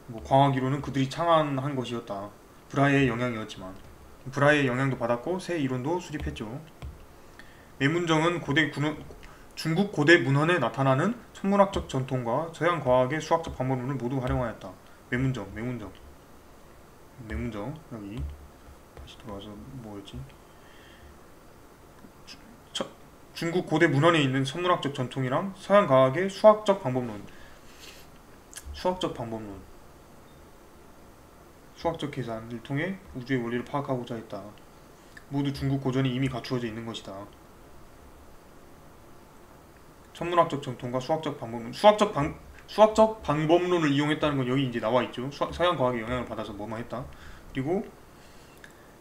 뭐 광학 이론은 그들이 창안한 것이었다. 브라해의 영향이었지만 브라해의 영향도 받았고 새 이론도 수립했죠. 매문정은 중국 고대 문헌에 나타나는 천문학적 전통과 서양 과학의 수학적 방법론을 모두 활용하였다. 매문정 여기 다시 돌아와서 뭐였지? 중국 고대 문헌에 있는 천문학적 전통이랑 서양 과학의 수학적 계산을 통해 우주의 원리를 파악하고자 했다. 모두 중국 고전이 이미 갖추어져 있는 것이다. 천문학적 전통과 수학적 방법론을 이용했다는 건 여기 이제 나와 있죠. 서양 과학의 영향을 받아서 뭐뭐 했다. 그리고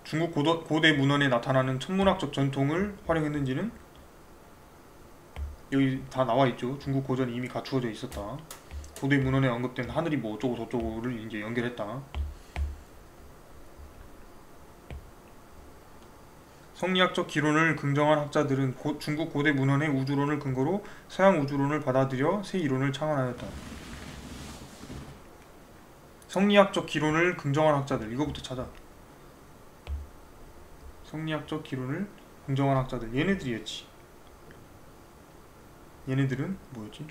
중국 고대 문헌에 나타나는 천문학적 전통을 활용했는지는 여기 다 나와 있죠. 중국 고전이 이미 갖추어져 있었다. 고대 문헌에 언급된 하늘이 뭐 어쩌고 저쩌고를 이제 연결했다. 성리학적 기론을 긍정한 학자들은 중국 고대 문헌의 우주론을 근거로 서양 우주론을 받아들여 새 이론을 창안하였다. 성리학적 기론을 긍정한 학자들, 이거부터 찾아. 성리학적 기론을 긍정한 학자들, 얘네들이었지. 얘네들은 뭐였지?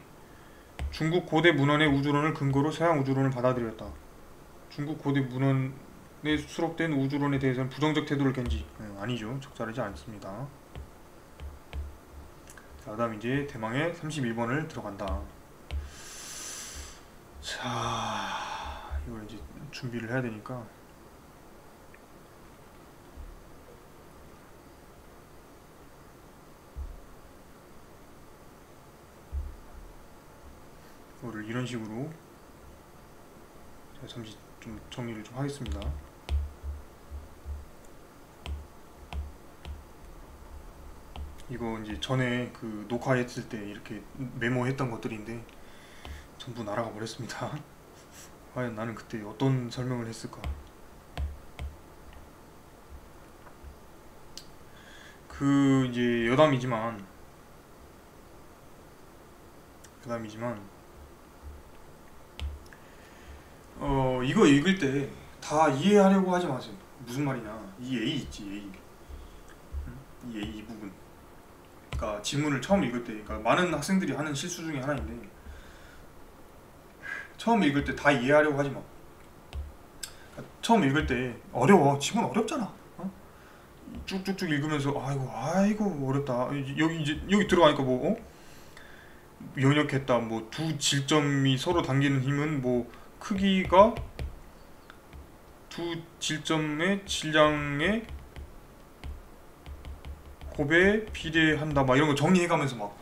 중국 고대 문헌의 우주론을 근거로 서양 우주론을 받아들였다. 중국 고대 문헌에 수록된 우주론에 대해서는 부정적 태도를 견지. 아니죠. 적절하지 않습니다. 자, 그 다음 이제 대망의 31번을 들어간다. 자, 이걸 이제 준비를 해야 되니까 이거를 이런 식으로 제가 잠시 좀 정리를 좀 하겠습니다. 이거 이제 전에 그 녹화했을 때 이렇게 메모했던 것들인데 전부 날아가 버렸습니다. 과연 나는 그때 어떤 설명을 했을까? 그 이제 여담이지만 이거 읽을 때 다 이해하려고 하지 마세요. 무슨 말이냐? 이 A 있지, A. 이 A 부분. 그러니까 지문을 처음 읽을 때, 그러니까 많은 학생들이 하는 실수 중에 하나인데, 처음 읽을 때 다 이해하려고 하지 마. 그러니까 처음 읽을 때 어려워. 지문 어렵잖아. 쭉쭉쭉 읽으면서 아이고 어렵다. 여기 들어가니까 뭐 연역했다. 뭐 두 질점이 서로 당기는 힘은 뭐 크기가 두 질점의 질량의 곱에 비례한다. 막 이런 거 정리해가면서 막.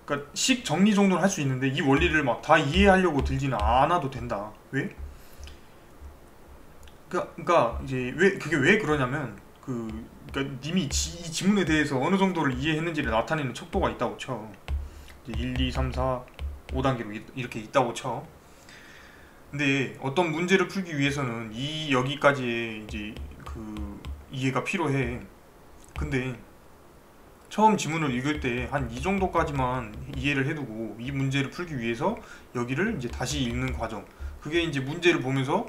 그러니까 식 정리 정도는 할 수 있는데 이 원리를 막 다 이해하려고 들지는 않아도 된다. 왜? 그러니까 이제 왜 그게 왜 그러냐면 그러니까 님이 이 지문에 대해서 어느 정도를 이해했는지를 나타내는 척도가 있다고 쳐. 이제 1, 2, 3, 4, 5단계로 이렇게 있다고 쳐. 근데 어떤 문제를 풀기 위해서는 이 여기까지의 이제 그 이해가 필요해. 근데 처음 지문을 읽을 때 한 이 정도까지만 이해를 해두고 이 문제를 풀기 위해서 여기를 이제 다시 읽는 과정. 그게 이제 문제를 보면서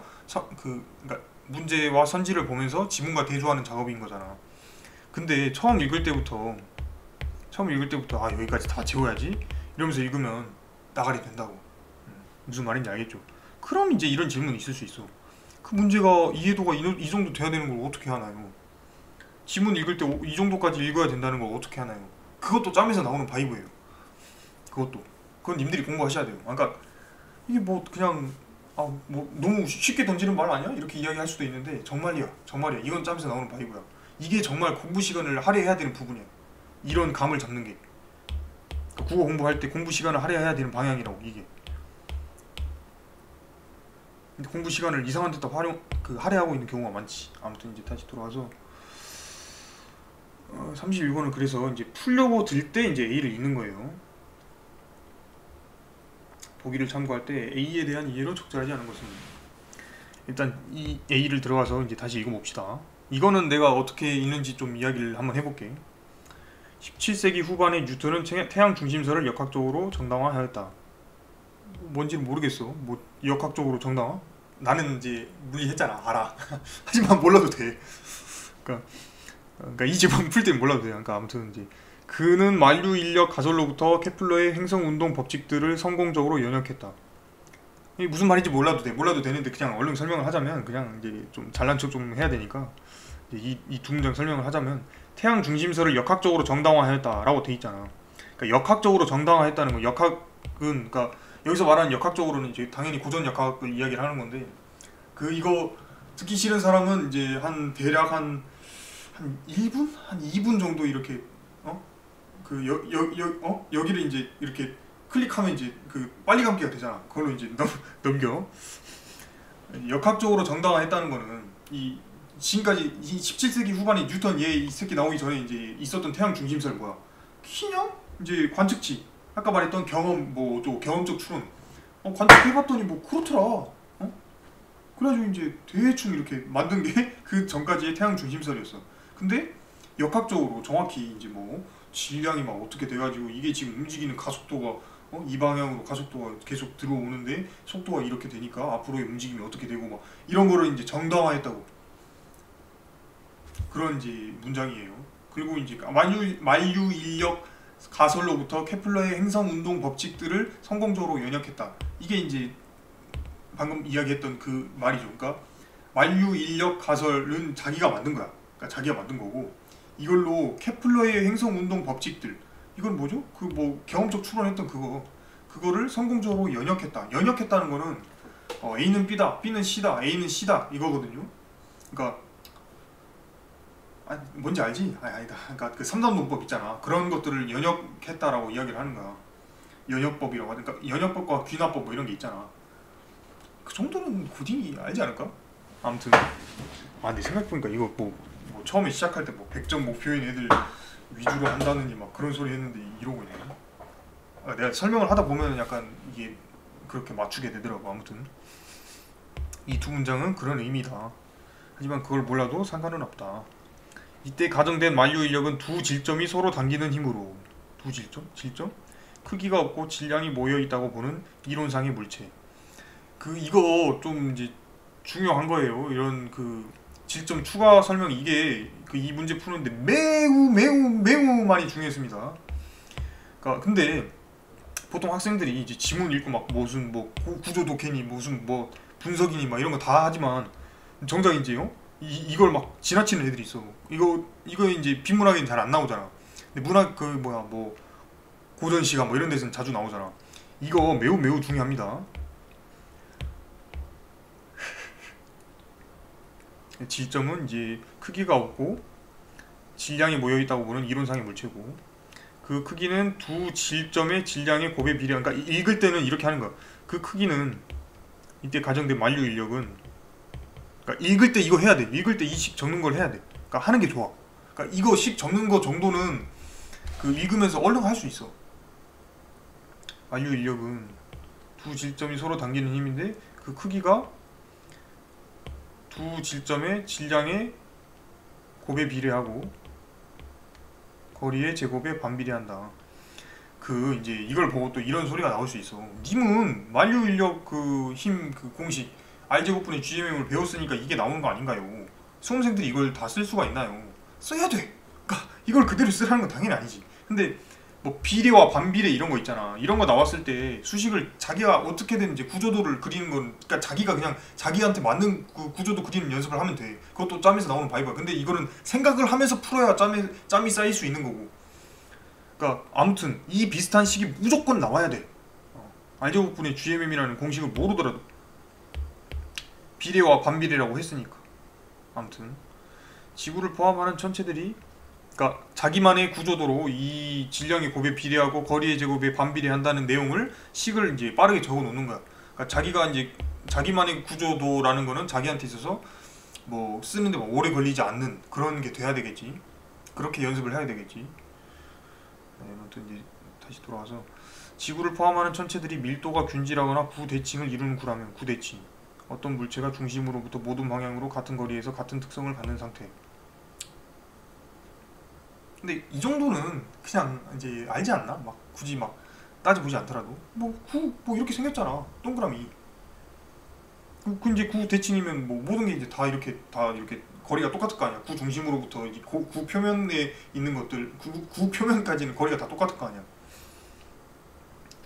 그러니까 문제와 선지를 보면서 지문과 대조하는 작업인 거잖아. 근데 처음 읽을 때부터 아 여기까지 다 채워야지 이러면서 읽으면 나가리 된다고. 무슨 말인지 알겠죠? 그럼 이제 이런 질문이 있을 수 있어. 그 문제가 이해도가 이 정도 돼야 되는 걸 어떻게 하나요? 지문 읽을 때 이 정도까지 읽어야 된다는 걸 어떻게 하나요? 그것도 짬에서 나오는 바이브예요. 그건 님들이 공부하셔야 돼요. 그러니까 이게 뭐 그냥 뭐 너무 쉽게 던지는 말 아니야? 이렇게 이야기할 수도 있는데 정말이야. 이건 짬에서 나오는 바이브야. 이게 정말 공부 시간을 할애해야 되는 부분이야. 이런 감을 잡는 게 국어 공부할 때 공부 시간을 할애해야 되는 방향이라고 이게. 근데 공부 시간을 이상한 데다 할애하고 있는 경우가 많지. 아무튼 이제 다시 돌아와서 31번은 그래서 이제 풀려고 들 때 이제 A를 읽는 거예요. 보기를 참고할 때 A에 대한 이해로 적절하지 않은 것은 일단 이 A를 들어가서 이제 다시 읽어봅시다. 이거는 내가 어떻게 읽는지 좀 이야기를 한번 해볼게. 17세기 후반에 뉴턴은 태양 중심설을 역학적으로 정당화하였다. 뭔지는 모르겠어. 뭐 역학적으로 정당화? 나는 이제 물리했잖아. 알아. 하지만 몰라도 돼. 그러니까 이 지문 풀 때는 몰라도 돼요. 그러니까 아무튼 이제 그는 만류 인력 가설로부터 케플러의 행성 운동 법칙들을 성공적으로 연역했다. 이게 무슨 말인지 몰라도 되는데 그냥 얼른 설명을 하자면 그냥 이제 좀 잘난 척 좀 해야 되니까 이 두 문장 설명을 하자면 태양 중심설을 역학적으로 정당화했다라고 돼 있잖아. 그러니까 역학적으로 정당화했다는 건 역학은 그러니까 여기서 말하는 역학적으로는 이제 당연히 고전 역학을 이야기를 하는 건데 이거 듣기 싫은 사람은 이제 대략 한 1분? 한 2분 정도 이렇게 여기를 이제 이렇게 클릭하면 이제 빨리 감기가 되잖아. 그걸로 이제 넘겨. 역학적으로 정당화했다는 거는 지금까지 17세기 후반에 뉴턴 이 새끼 나오기 전에 이제 있었던 태양 중심설 뭐야? 그냥 이제 관측치. 아까 말했던 또 경험적 추론. 관측해봤더니 뭐 그렇더라. 그래가지고 이제 대충 이렇게 만든 게 그 전까지의 태양 중심설이었어. 근데 역학적으로 정확히 이제 뭐 질량이 막 어떻게 돼가지고 이게 지금 움직이는 가속도가 이 방향으로 가속도가 계속 들어오는데 속도가 이렇게 되니까 앞으로의 움직임이 어떻게 되고 막 이런 거를 이제 정당화했다고. 그런 이제 문장이에요. 그리고 이제 만유 인력 가설로부터 케플러의 행성 운동 법칙들을 성공적으로 연역했다. 이게 이제 방금 이야기했던 그 말이죠. 그러니까 만유 인력 가설은 자기가 만든 거야. 그러니까 자기가 만든 거고 이걸로 케플러의 행성 운동 법칙들 이건 뭐죠? 뭐 경험적 추론했던 그거를 성공적으로 연역했다. 연역했다는 거는 A는 B다, B는 C다, A는 C다 이거거든요. 그러니까 뭔지 알지? 아니다. 그러니까 그 3단 논법 있잖아. 그런 것들을 연역했다라고 이야기를 하는 거야. 연역법이라고 하니까 연역법과 귀납법 뭐 이런 게 있잖아. 그 정도는 고딩이 알지 않을까? 아무튼 근데 생각해보니까 이거 뭐 처음에 시작할 때 뭐 100점 목표인 애들 위주로 한다느니 막 그런 소리 했는데 이러고 있네. 내가 설명을 하다 보면 약간 이게 그렇게 맞추게 되더라고. 아무튼 이 두 문장은 그런 의미다. 하지만 그걸 몰라도 상관은 없다. 이때 가정된 만류 인력은 두 질점이 서로 당기는 힘으로 두 질점? 크기가 없고 질량이 모여 있다고 보는 이론상의 물체. 이거 좀 이제 중요한 거예요. 이런 질점 추가 설명 이게 이 문제 푸는데 매우 많이 중요했습니다. 그러니까 근데 보통 학생들이 이제 지문 읽고 막 무슨 뭐 구조 독해니 무슨 뭐 분석이니 막 이런 거 다 하지만 정작 이제요 이걸 막 지나치는 애들이 있어. 이거 이제 비문학에는 잘 안 나오잖아. 근데 문학 뭐 고전 시가 뭐 이런 데서는 자주 나오잖아. 이거 매우 중요합니다. 질점은 이제 크기가 없고 질량이 모여 있다고 보는 이론상의 물체고 그 크기는 두 질점의 질량의 곱에 비례한. 그러니까 읽을 때는 이렇게 하는 거야. 그 크기는 이때 가정된 만류 인력은 그러니까 그러니까 읽을 때 이거 해야 돼. 읽을 때 이 식 적는 걸 해야 돼. 그러니까 하는 게 좋아. 그러니까 이거 식 적는 거 정도는 그 읽으면서 얼른 할 수 있어. 만류 인력은 두 질점이 서로 당기는 힘인데 그 크기가 두 질점의 질량의 곱에 비례하고 거리의 제곱에 반비례한다. 그 이제 이걸 보고 또 이런 소리가 나올 수 있어. 님은 만류 인력 그 힘 그 공식 R제곱분의 GMM을 배웠으니까 이게 나오는 거 아닌가요? 수험생들이 이걸 다 쓸 수가 있나요? 써야 돼. 그러니까 이걸 그대로 쓰라는 건 당연히 아니지. 근데 뭐 비례와 반비례 이런 거 있잖아. 이런 거 나왔을 때 수식을 자기가 어떻게든 이제 구조도를 그리는 건, 그러니까 자기가 그냥 자기한테 맞는 그 구조도 그리는 연습을 하면 돼. 그것도 짬에서 나오는 바이브야. 근데 이거는 생각을 하면서 풀어야 짬이 쌓일 수 있는 거고. 그러니까 아무튼 이 비슷한 식이 무조건 나와야 돼. R제곱분의 GMM이라는 공식을 모르더라도 비례와 반비례라고 했으니까. 아무튼 지구를 포함하는 천체들이 그러니까 자기만의 구조도로 이 질량의 곱에 비례하고 거리의 제곱에 반비례한다는 내용을 식을 이제 빠르게 적어 놓는 거야. 그러니까 자기가 이제 자기만의 구조도라는 거는 자기한테 있어서 뭐 쓰는데 뭐 오래 걸리지 않는 그런 게 돼야 되겠지. 그렇게 연습을 해야 되겠지. 네, 아무튼 이제 다시 돌아와서 지구를 포함하는 천체들이 밀도가 균질하거나 구대칭을 이루는 구라면 구대칭. 어떤 물체가 중심으로부터 모든 방향으로 같은 거리에서 같은 특성을 갖는 상태. 근데 이 정도는 그냥 이제 알지 않나? 막 굳이 막 따져보지 않더라도 뭐 이렇게 생겼잖아. 동그라미. 그 이제 구 대칭이면 뭐 모든 게 이제 다 이렇게 거리가 똑같을 거 아니야. 구 중심으로부터 이제 구 표면에 있는 것들 구 표면까지는 거리가 다 똑같을 거 아니야.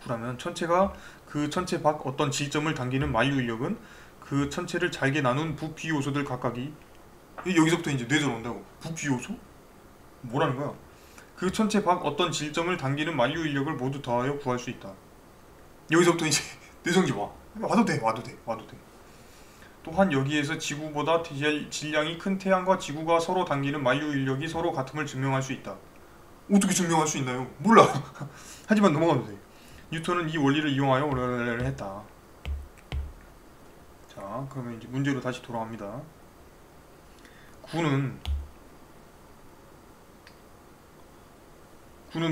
그러면 천체가 그 천체 밖 어떤 질점을 당기는 만류 인력은 그 천체를 잘게 나눈 부피 요소들 각각이 여기서부터 이제 뇌절 온다고. 부피 요소? 뭐라는 거야? 그 천체 밖 어떤 질점을 당기는 만류 인력을 모두 더하여 구할 수 있다. 여기서부터 이제 뇌성지 와. 와도 돼. 또한 여기에서 지구보다 질량이 큰 태양과 지구가 서로 당기는 만류 인력이 서로 같음을 증명할 수 있다. 어떻게 증명할 수 있나요? 몰라. 하지만 넘어가도 돼. 뉴턴은 이 원리를 이용하여 했다. 자, 그러면 이제 문제로 다시 돌아갑니다. 구는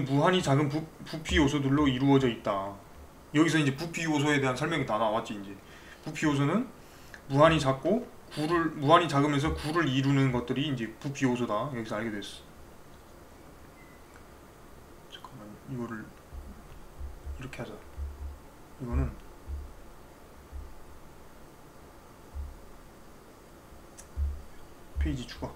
무한히 작은 부피 요소들로 이루어져 있다. 여기서 이제 부피 요소에 대한 설명이 다 나왔지. 이제 부피 요소는 무한히 작고 무한히 작으면서 구를 이루는 것들이 이제 부피 요소다. 여기서 알게 됐어. 잠깐만, 이거를 이렇게 하자. 이거는 페이지 추가.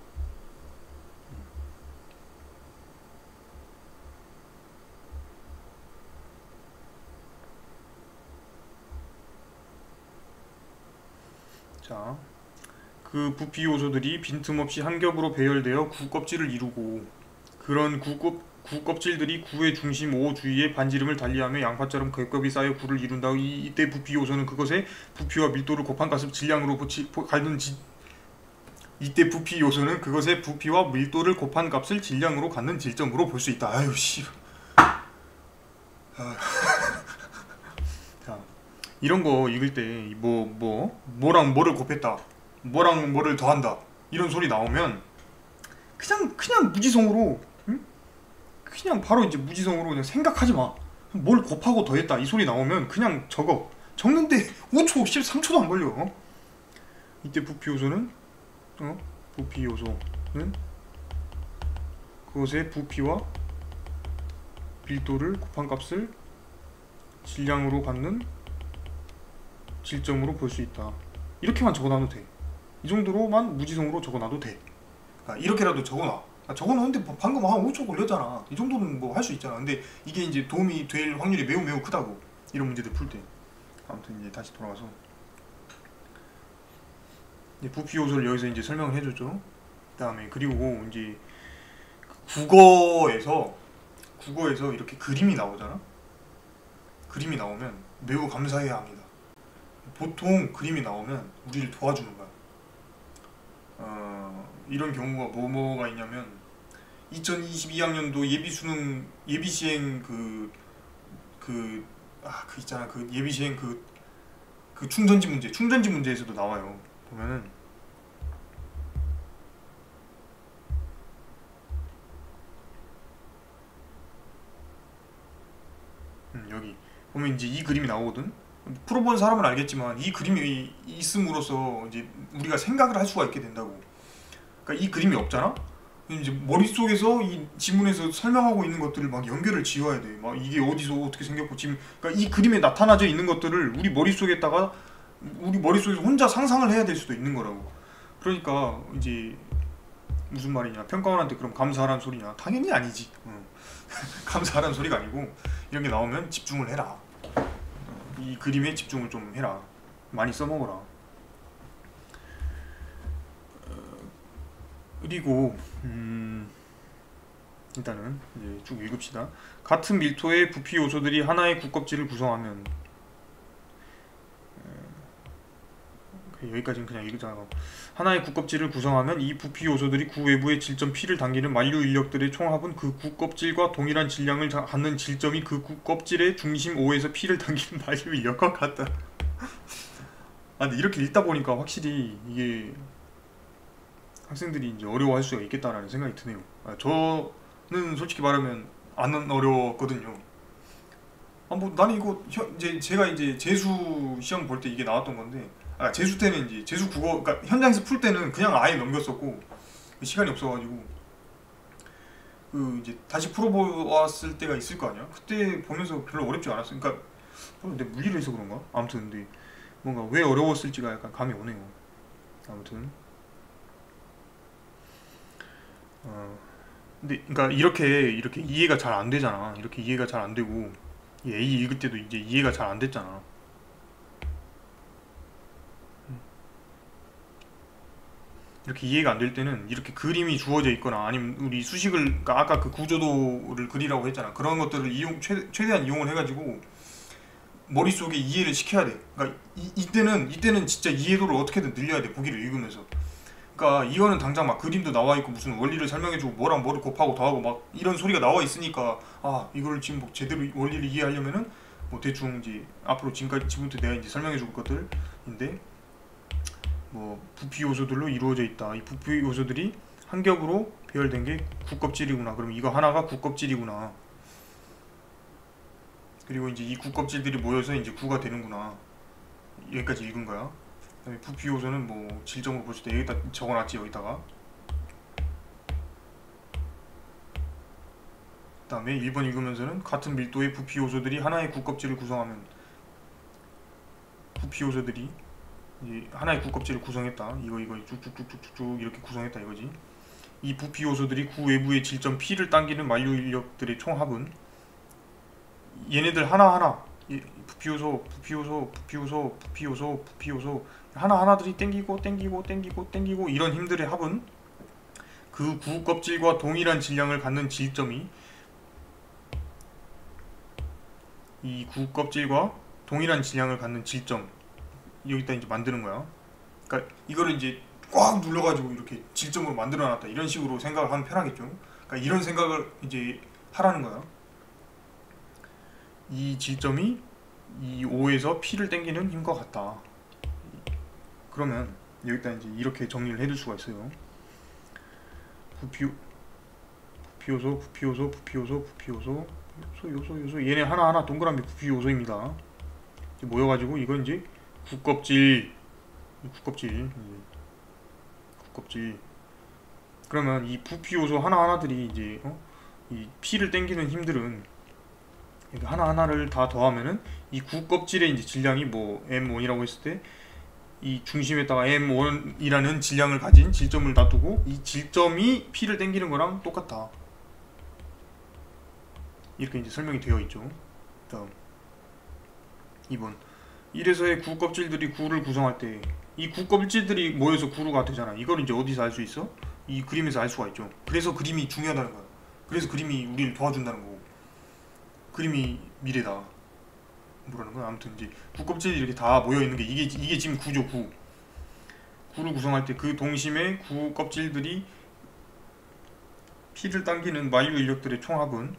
자, 그 부피 요소들이 빈틈없이 한 겹으로 배열되어 구 껍질을 이루고 그런 구 껍질들이 구의 중심 O 주위에 반지름을 달리하며 양파처럼 겹겹이 쌓여 구를 이룬다. 이때 부피 요소는 그것의 부피와 밀도를 곱한 값을 질량으로 갖는 이때 부피 요소는 그것의 부피와 밀도를 곱한 값을 질량으로 갖는 질점으로 볼 수 있다. 아유 씨. 자, 이런 거 읽을 때 뭐랑 뭐를 곱했다, 뭐랑 뭐를 더한다 이런 소리 나오면 그냥 무지성으로, 응? 그냥 바로 이제 무지성으로 그냥 생각하지 마. 뭘 곱하고 더했다 이 소리 나오면 그냥 적는데 5초 13초도 안 걸려. 이때 부피 요소는 부피 요소는 그것의 부피와 밀도를 곱한 값을 질량으로 갖는 질점으로 볼 수 있다. 이렇게만 적어놔도 돼. 이 정도로만 무지성으로 적어놔도 돼. 그러니까 이렇게라도 적어놔. 적어놓는데 방금 한 5초 걸렸잖아. 이 정도는 뭐 할 수 있잖아. 근데 이게 이제 도움이 될 확률이 매우 크다고. 이런 문제들 풀 때. 아무튼 이제 다시 돌아가서 이제 부피 요소를 여기서 이제 설명을 해줬죠. 그다음에 그리고 이제 국어에서 이렇게 그림이 나오잖아. 그림이 나오면 매우 감사해야 합니다. 보통 그림이 나오면 우리를 도와주는 거야. 이런 경우가 뭐가 있냐면 2022학년도 예비시행 있잖아. 그 예비시행 그 충전지 문제에서도 나와요. 보면은 여기 보면 이제 이 그림이 나오거든. 풀어본 사람은 알겠지만 이 그림이 있음으로써 이제 우리가 생각을 할 수가 있게 된다고. 그러니까 이 그림이 없잖아. 이제 머릿속에서 이 지문에서 설명하고 있는 것들을 막 연결을 지어야 돼. 막 이게 어디서 어떻게 생겼고 지금 그러니까 이 그림에 나타나져 있는 것들을 우리 머릿속에다가 우리 머릿속에서 혼자 상상을 해야 될 수도 있는 거라고. 그러니까 이제 무슨 말이냐, 평가원한테 그럼 감사하란 소리냐? 당연히 아니지. 감사하란 소리가 아니고 이런 게 나오면 집중을 해라. 이 그림에 집중을 좀 해라. 많이 써먹어라. 그리고 일단은 이제 쭉 읽읍시다. 같은 밀도의 부피 요소들이 하나의 구껍질을 구성하면 여기까지는 그냥 읽자. 하나의 구껍질을 구성하면 이 부피 요소들이 구 외부의 질점 P를 당기는 만류 인력들의 총합은 그 구껍질과 동일한 질량을 갖는 질점이 그 구껍질의 중심 O에서 P를 당기는 만류 인력과 같다. 아, 근데 이렇게 읽다 보니까 확실히 이게 학생들이 이제 어려워할 수가 있겠다라는 생각이 드네요. 저는 솔직히 말하면 안 어려웠거든요. 뭐 나는 이거 이제 제가 이제 재수 시험 볼 때 이게 나왔던 건데, 재수 때는 이제 재수 국어, 그러니까 현장에서 풀 때는 그냥 아예 넘겼었고 시간이 없어가지고 그 이제 다시 풀어보았을 때가 있을 거 아니야. 그때 보면서 별로 어렵지 않았어. 그러니까 내 물리를 해서 그런가? 아무튼 근데 뭔가 왜 어려웠을지가 약간 감이 오네요. 아무튼 근데 그러니까 이렇게 이해가 잘 안 되잖아. 이렇게 이해가 잘 안 되고 이 A 읽을 때도 이제 이해가 잘 안 됐잖아. 이렇게 이해가 안 될 때는 이렇게 그림이 주어져 있거나 아니면 우리 수식을, 그러니까 아까 그 구조도를 그리라고 했잖아. 그런 것들을 최대한 이용을 해가지고 머릿속에 이해를 시켜야 돼. 그러니까 이때는 진짜 이해도를 어떻게든 늘려야 돼. 보기를 읽으면서. 그러니까 이거는 당장 막 그림도 나와 있고 무슨 원리를 설명해주고 뭐랑 뭐를 곱하고 더하고 막 이런 소리가 나와 있으니까 이거를 지금 뭐 제대로 원리를 이해하려면은 뭐 대충 이제 앞으로 지금부터 내가 이제 설명해줄 것들인데, 뭐 부피 요소들로 이루어져 있다. 이 부피 요소들이 한 겹으로 배열된 게 구껍질이구나. 그럼 이거 하나가 구껍질이구나. 그리고 이제 이 구껍질들이 모여서 이제 구가 되는구나. 여기까지 읽은 거야. 그다음에 부피 요소는 뭐 질적으로 볼 때 여기다 적어놨지. 여기다가 그다음에 1번 읽으면서는 같은 밀도의 부피 요소들이 하나의 구껍질을 구성하면, 부피 요소들이 하나의 구껍질을 구성했다. 이거 쭉쭉쭉쭉쭉 이렇게 구성했다 이거지. 이 부피 요소들이 구 외부의 질점 P를 당기는 만류 인력들의 총합은, 얘네들 하나하나 부피 요소 하나하나들이 땡기고 이런 힘들의 합은 그 구껍질과 동일한 질량을 갖는 질점이, 이 구껍질과 동일한 질량을 갖는 질점, 여기다 이제 만드는 거야. 그러니까 이거를 이제 꽉 눌러가지고 이렇게 질점으로 만들어놨다 이런 식으로 생각을 하면 편하겠죠. 그러니까 이런 생각을 이제 하라는 거야. 이 질점이 이 O에서 P를 당기는 힘과 같다. 그러면 여기다 이제 이렇게 정리를 해둘 수가 있어요. 부피 요소 얘네 하나하나 동그라미 부피 요소입니다. 모여가지고 이건 이제 구껍질. 그러면 이 부피 요소 하나하나들이 이제 이 P를 당기는 힘들은 하나하나를 다 더하면은 이 구껍질의 이제 질량이 뭐 M1이라고 했을 때 이 중심에다가 M1이라는 질량을 가진 질점을 놔두고 이 질점이 P를 당기는 거랑 똑같다. 이렇게 이제 설명이 되어 있죠. 다음 2번. 이래서의 구껍질들이 구를 구성할 때 이 구껍질들이 모여서 구루가 되잖아. 이걸 이제 어디서 알 수 있어? 이 그림에서 알 수가 있죠. 그래서 그림이 중요하다는 거야. 그래서 그림이 우리를 도와준다는 거고, 그림이 미래다. 뭐라는 거야? 아무튼 이제 구껍질이 이렇게 다 모여 있는 게 이게 지금 구죠. 구를 구성할 때 그 동심의 구껍질들이 P를 당기는 만류 인력들의 총합은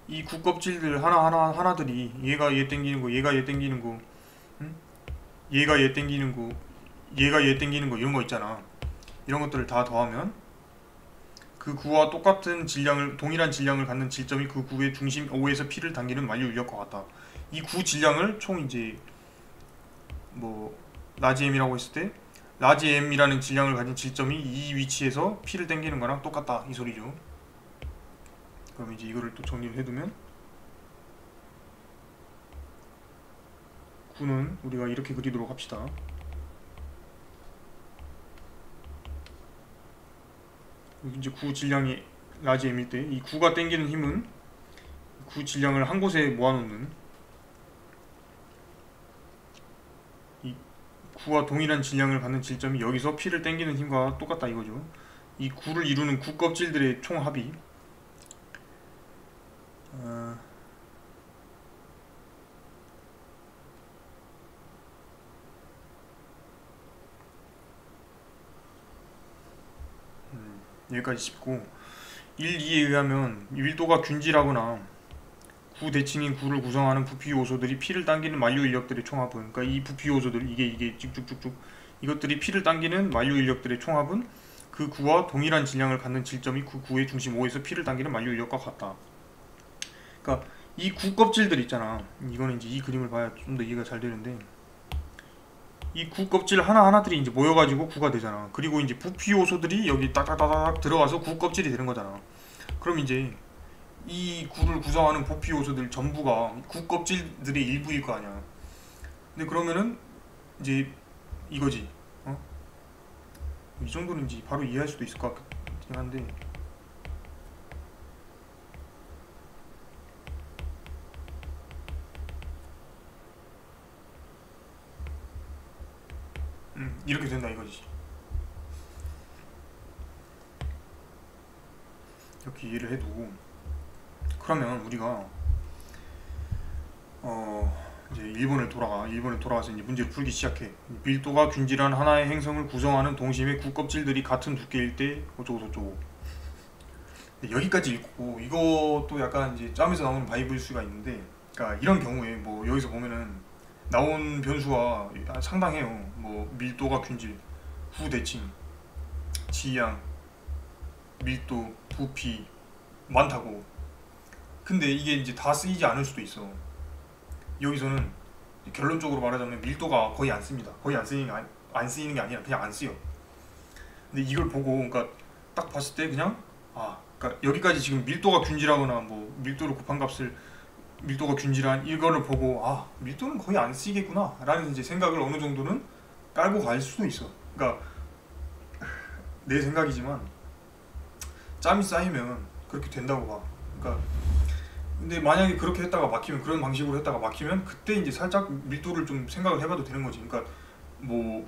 이 구껍질들 하나들이 얘가 얘 당기는 거, 얘가 얘 당기는 거, 얘가 얘 당기는 거, 얘가 얘 당기는 거 이런 거 있잖아. 이런 것들을 다 더하면 그 구와 똑같은 질량을 동일한 질량을 갖는 질점이 그 구의 중심 O에서 P를 당기는 만류 인력과 같다. 이 구 질량을 총 이제 뭐 라지 M이라고 했을 때 라지 M이라는 질량을 가진 질점이 이 위치에서 P를 당기는 거랑 똑같다 이 소리죠. 그럼 이제 이거를 또 정리를 해두면 구는 우리가 이렇게 그리도록 합시다. 이제 구 질량이 라지 M일 때 이 구가 당기는 힘은 구 질량을 한 곳에 모아놓는 이 구와 동일한 질량을 갖는 질점이 여기서 P를 당기는 힘과 똑같다 이거죠. 이 구를 이루는 구 껍질들의 총합이 여기까지 짚고 1, 2에 의하면 밀도가 균질하거나 구 대칭인 구를 구성하는 부피 요소들이 P를 당기는 만류 인력들의 총합은, 그러니까 이 부피 요소들 이게 쭉쭉쭉쭉 이것들이 P를 당기는 만류 인력들의 총합은 그 구와 동일한 질량을 갖는 질점이 그 구의 중심 O에서 P를 당기는 만류 인력과 같다. 그러니까 이 구 껍질들 있잖아. 이거는 이제 이 그림을 봐야 좀 더 이해가 잘 되는데 이 구 껍질 하나하나들이 이제 모여가지고 구가 되잖아. 그리고 이제 부피 요소들이 여기 따다다닥 들어가서 구 껍질이 되는 거잖아. 그럼 이제 이 구를 구성하는 부피 요소들 전부가 구 껍질들의 일부일 거 아니야. 근데 그러면은 이제 이거지. 이 정도는 이제 바로 이해할 수도 있을 것 같긴 한데 이렇게 된다 이거지. 이렇게 이해를 해두고 그러면 우리가 이제 일본에 돌아가서 이제 문제를 풀기 시작해. 밀도가 균질한 하나의 행성을 구성하는 동심의 구 껍질들이 같은 두께일 때 어쩌고 저쩌고. 여기까지 읽고 이것도 약간 이제 짬에서 나오는 바이브일 수가 있는데, 그러니까 이런 경우에 뭐 여기서 보면은 나온 변수가 상당해요. 뭐 밀도가 균질, 구 대칭, 지양, 밀도, 부피 많다고. 근데 이게 이제 다 쓰이지 않을 수도 있어. 여기서는 결론적으로 말하자면 밀도가 거의 안 씁니다. 거의 안 쓰이는 게 아니라 그냥 안 쓰여. 근데 이걸 보고 그러니까 딱 봤을 때 그냥 그러니까 여기까지 지금 밀도가 균질하거나 뭐 밀도를 곱한 값을 밀도가 균질한 이거를 보고 밀도는 거의 안 쓰이겠구나 라는 이제 생각을 어느 정도는 깔고 갈 수도 있어. 그러니까 내 생각이지만 짬이 쌓이면 그렇게 된다고 봐. 그러니까 근데 만약에 그렇게 했다가 막히면, 그런 방식으로 했다가 막히면 그때 이제 살짝 밀도를 좀 생각을 해봐도 되는 거지. 그러니까 뭐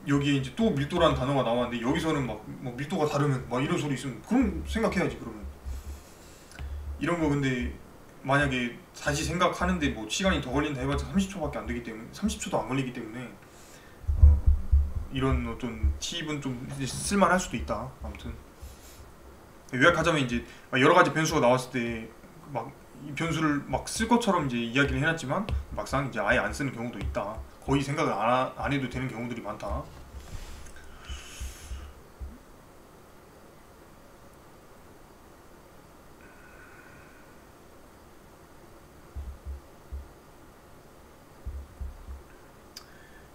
여기에 이제 또 밀도라는 단어가 나왔는데 여기서는 막 밀도가 다르면 막 이런 소리 있으면 그럼 생각해야지. 그러면 이런 거 근데 만약에 다시 생각하는데 뭐 시간이 더 걸린다 해봤자 30초밖에 안 되기 때문에 30초도 안 걸리기 때문에 이런 어떤 팁은 좀 이제 쓸만할 수도 있다. 아무튼 요약하자면 이제 여러 가지 변수가 나왔을 때 막 이 변수를 막 쓸 것처럼 이제 이야기를 해놨지만 막상 이제 아예 안 쓰는 경우도 있다. 거의 생각을 안 해도 되는 경우들이 많다.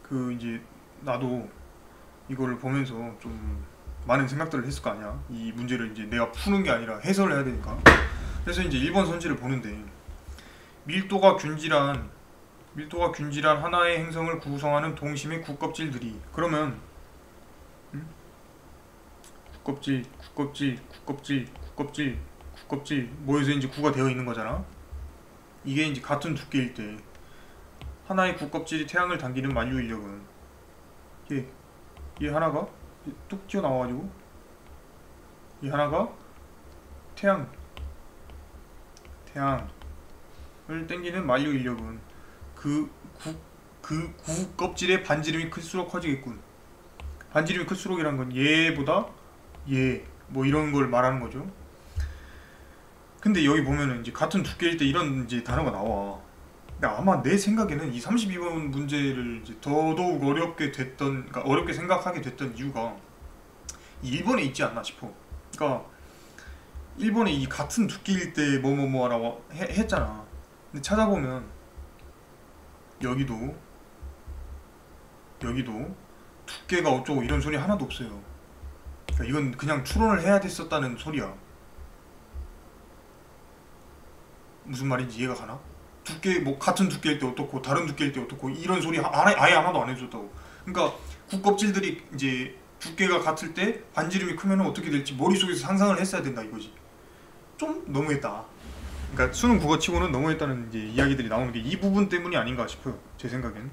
그 이제 나도 이거를 보면서 좀 많은 생각들을 했을 거 아니야. 이 문제를 이제 내가 푸는 게 아니라 해설을 해야 되니까. 그래서 이제 1번 선지를 보는데 밀도가 균질한 하나의 행성을 구성하는 동심의 구껍질들이, 그러면 구껍질 모여서 이제 구가 되어 있는 거잖아. 이게 이제 같은 두께일 때 하나의 구껍질이 태양을 당기는 만류 인력은 얘 하나가 뚝 튀어나와가지고 이 하나가 태양을 당기는 만류 인력은 그 구 껍질의 반지름이 클수록 커지겠군. 반지름이 클수록이란 건 얘보다 얘 뭐 이런 걸 말하는 거죠. 근데 여기 보면은 이제 같은 두께일 때 이런 이제 단어가 나와. 근데 아마 내 생각에는 이 32번 문제를 이제 더더욱 어렵게 생각하게 됐던 이유가 이 1번에 있지 않나 싶어. 그러니까 일본에 이 같은 두께일 때 뭐뭐뭐라고 했잖아. 근데 찾아보면 여기도 여기도 두께가 어쩌고 이런 소리 하나도 없어요. 그러니까 이건 그냥 추론을 해야 됐었다는 소리야. 무슨 말인지 이해가 가나? 두께 뭐 같은 두께일 때 어떻고 다른 두께일 때 어떻고 이런 소리 아예 하나도 안 해줬다고. 그러니까 국껍질들이 이제 두께가 같을 때 반지름이 크면 어떻게 될지 머릿속에서 상상을 했어야 된다 이거지. 좀 너무했다. 그러니까 수능 국어치고는 너무했다는 이제 이야기들이 나오는 게 이 부분 때문이 아닌가 싶어요. 제 생각엔.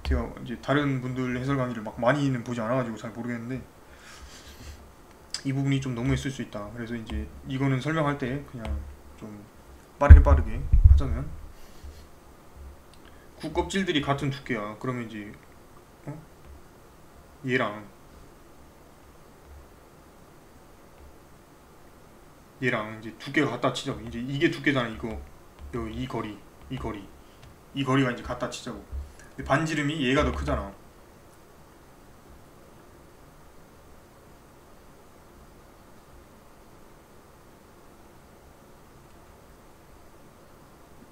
제가 이제 다른 분들 해설 강의를 막 많이는 보지 않아가지고 잘 모르겠는데 이 부분이 좀 너무했을 수 있다. 그래서 이제 이거는 설명할 때 그냥 좀 빠르게 하자면 국껍질들이 같은 두께야. 그러면 이제 얘랑 이제 두께가 같다 치자고. 이제 이게 두께잖아. 이거 여기 이 거리가 이제 같다 치자고. 반지름이 얘가 더 크잖아.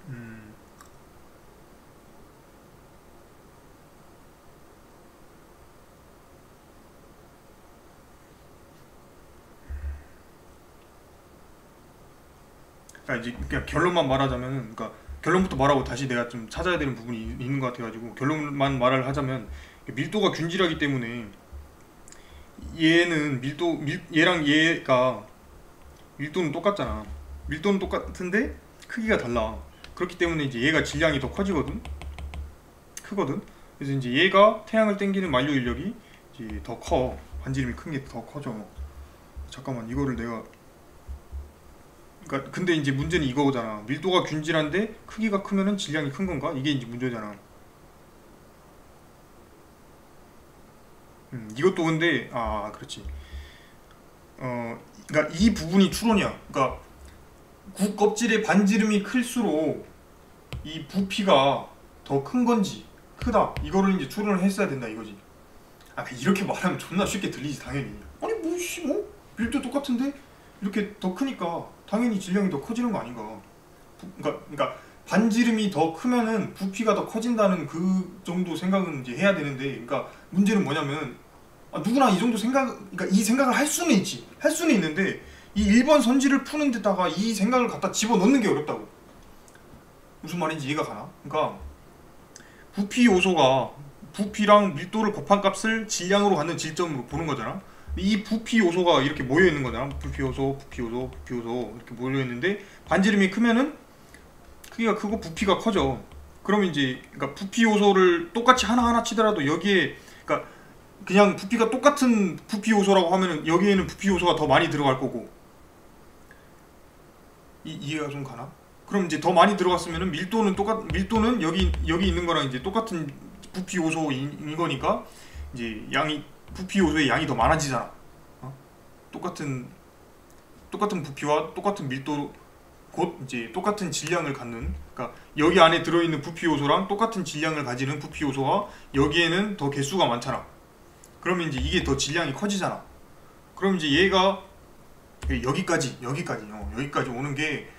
음. 그러니까 이제 그냥 결론만 말하자면은, 그러니까 결론부터 말하고 다시 내가 좀 찾아야 되는 부분이 있는 것 같아가지고 결론만 말을 하자면, 밀도가 균질하기 때문에 얘는 얘랑 얘가 밀도는 똑같잖아. 밀도는 똑같은데 크기가 달라. 그렇기 때문에 이제 얘가 질량이 더 크거든. 그래서 이제 얘가 태양을 당기는 만류 인력이 이제 더 커. 반지름이 큰 게 더 커져. 잠깐만, 이거를 내가, 그러니까 근데 이제 문제는 이거잖아. 밀도가 균질한데 크기가 크면은 질량이 큰 건가? 이게 이제 문제잖아. 이것도 근데 그렇지. 그러니까 이 부분이 추론이야. 그러니까 국 껍질의 반지름이 클수록 이 부피가 더 큰 건지 크다, 이거를 이제 추론을 했어야 된다 이거지. 이렇게 말하면 존나 쉽게 들리지 당연히. 아니 뭐 밀도 똑같은데 이렇게 더 크니까 당연히 질량이 더 커지는 거 아닌가. 그러니까 반지름이 더 크면은 부피가 더 커진다는 그 정도 생각은 이제 해야 되는데, 그러니까 문제는 뭐냐면, 누구나 이 정도 그러니까 이 생각을 할 수는 있는데 이 1번 선지를 푸는 데다가 이 생각을 갖다 집어넣는 게 어렵다고. 무슨 말인지 이해가 가나? 그러니까 부피 요소가 부피랑 밀도를 곱한 값을 질량으로 갖는 질점으로 보는 거잖아. 이 부피 요소가 이렇게 모여 있는 거잖아. 부피 요소 이렇게 모여 있는데 반지름이 크면은 크기가 크고 부피가 커져. 그러면 이제 그러니까 부피 요소를 똑같이 하나하나 치더라도 여기에, 그러니까 그냥 부피가 똑같은 부피 요소라고 하면은 여기에는 부피 요소가 더 많이 들어갈 거고. 이해가 좀 가나? 그럼 이제 더 많이 들어갔으면은 밀도는 여기 있는 거랑 이제 똑같은 부피 요소인 거니까 이제 부피 요소의 양이 더 많아지잖아. 똑같은 부피와 똑같은 밀도, 곧 이제 똑같은 질량을 갖는, 그러니까 여기 안에 들어있는 부피 요소랑 똑같은 질량을 가지는 부피 요소가 여기에는 더 개수가 많잖아. 그러면 이제 이게 더 질량이 커지잖아. 그럼 이제 얘가 여기까지 오는 게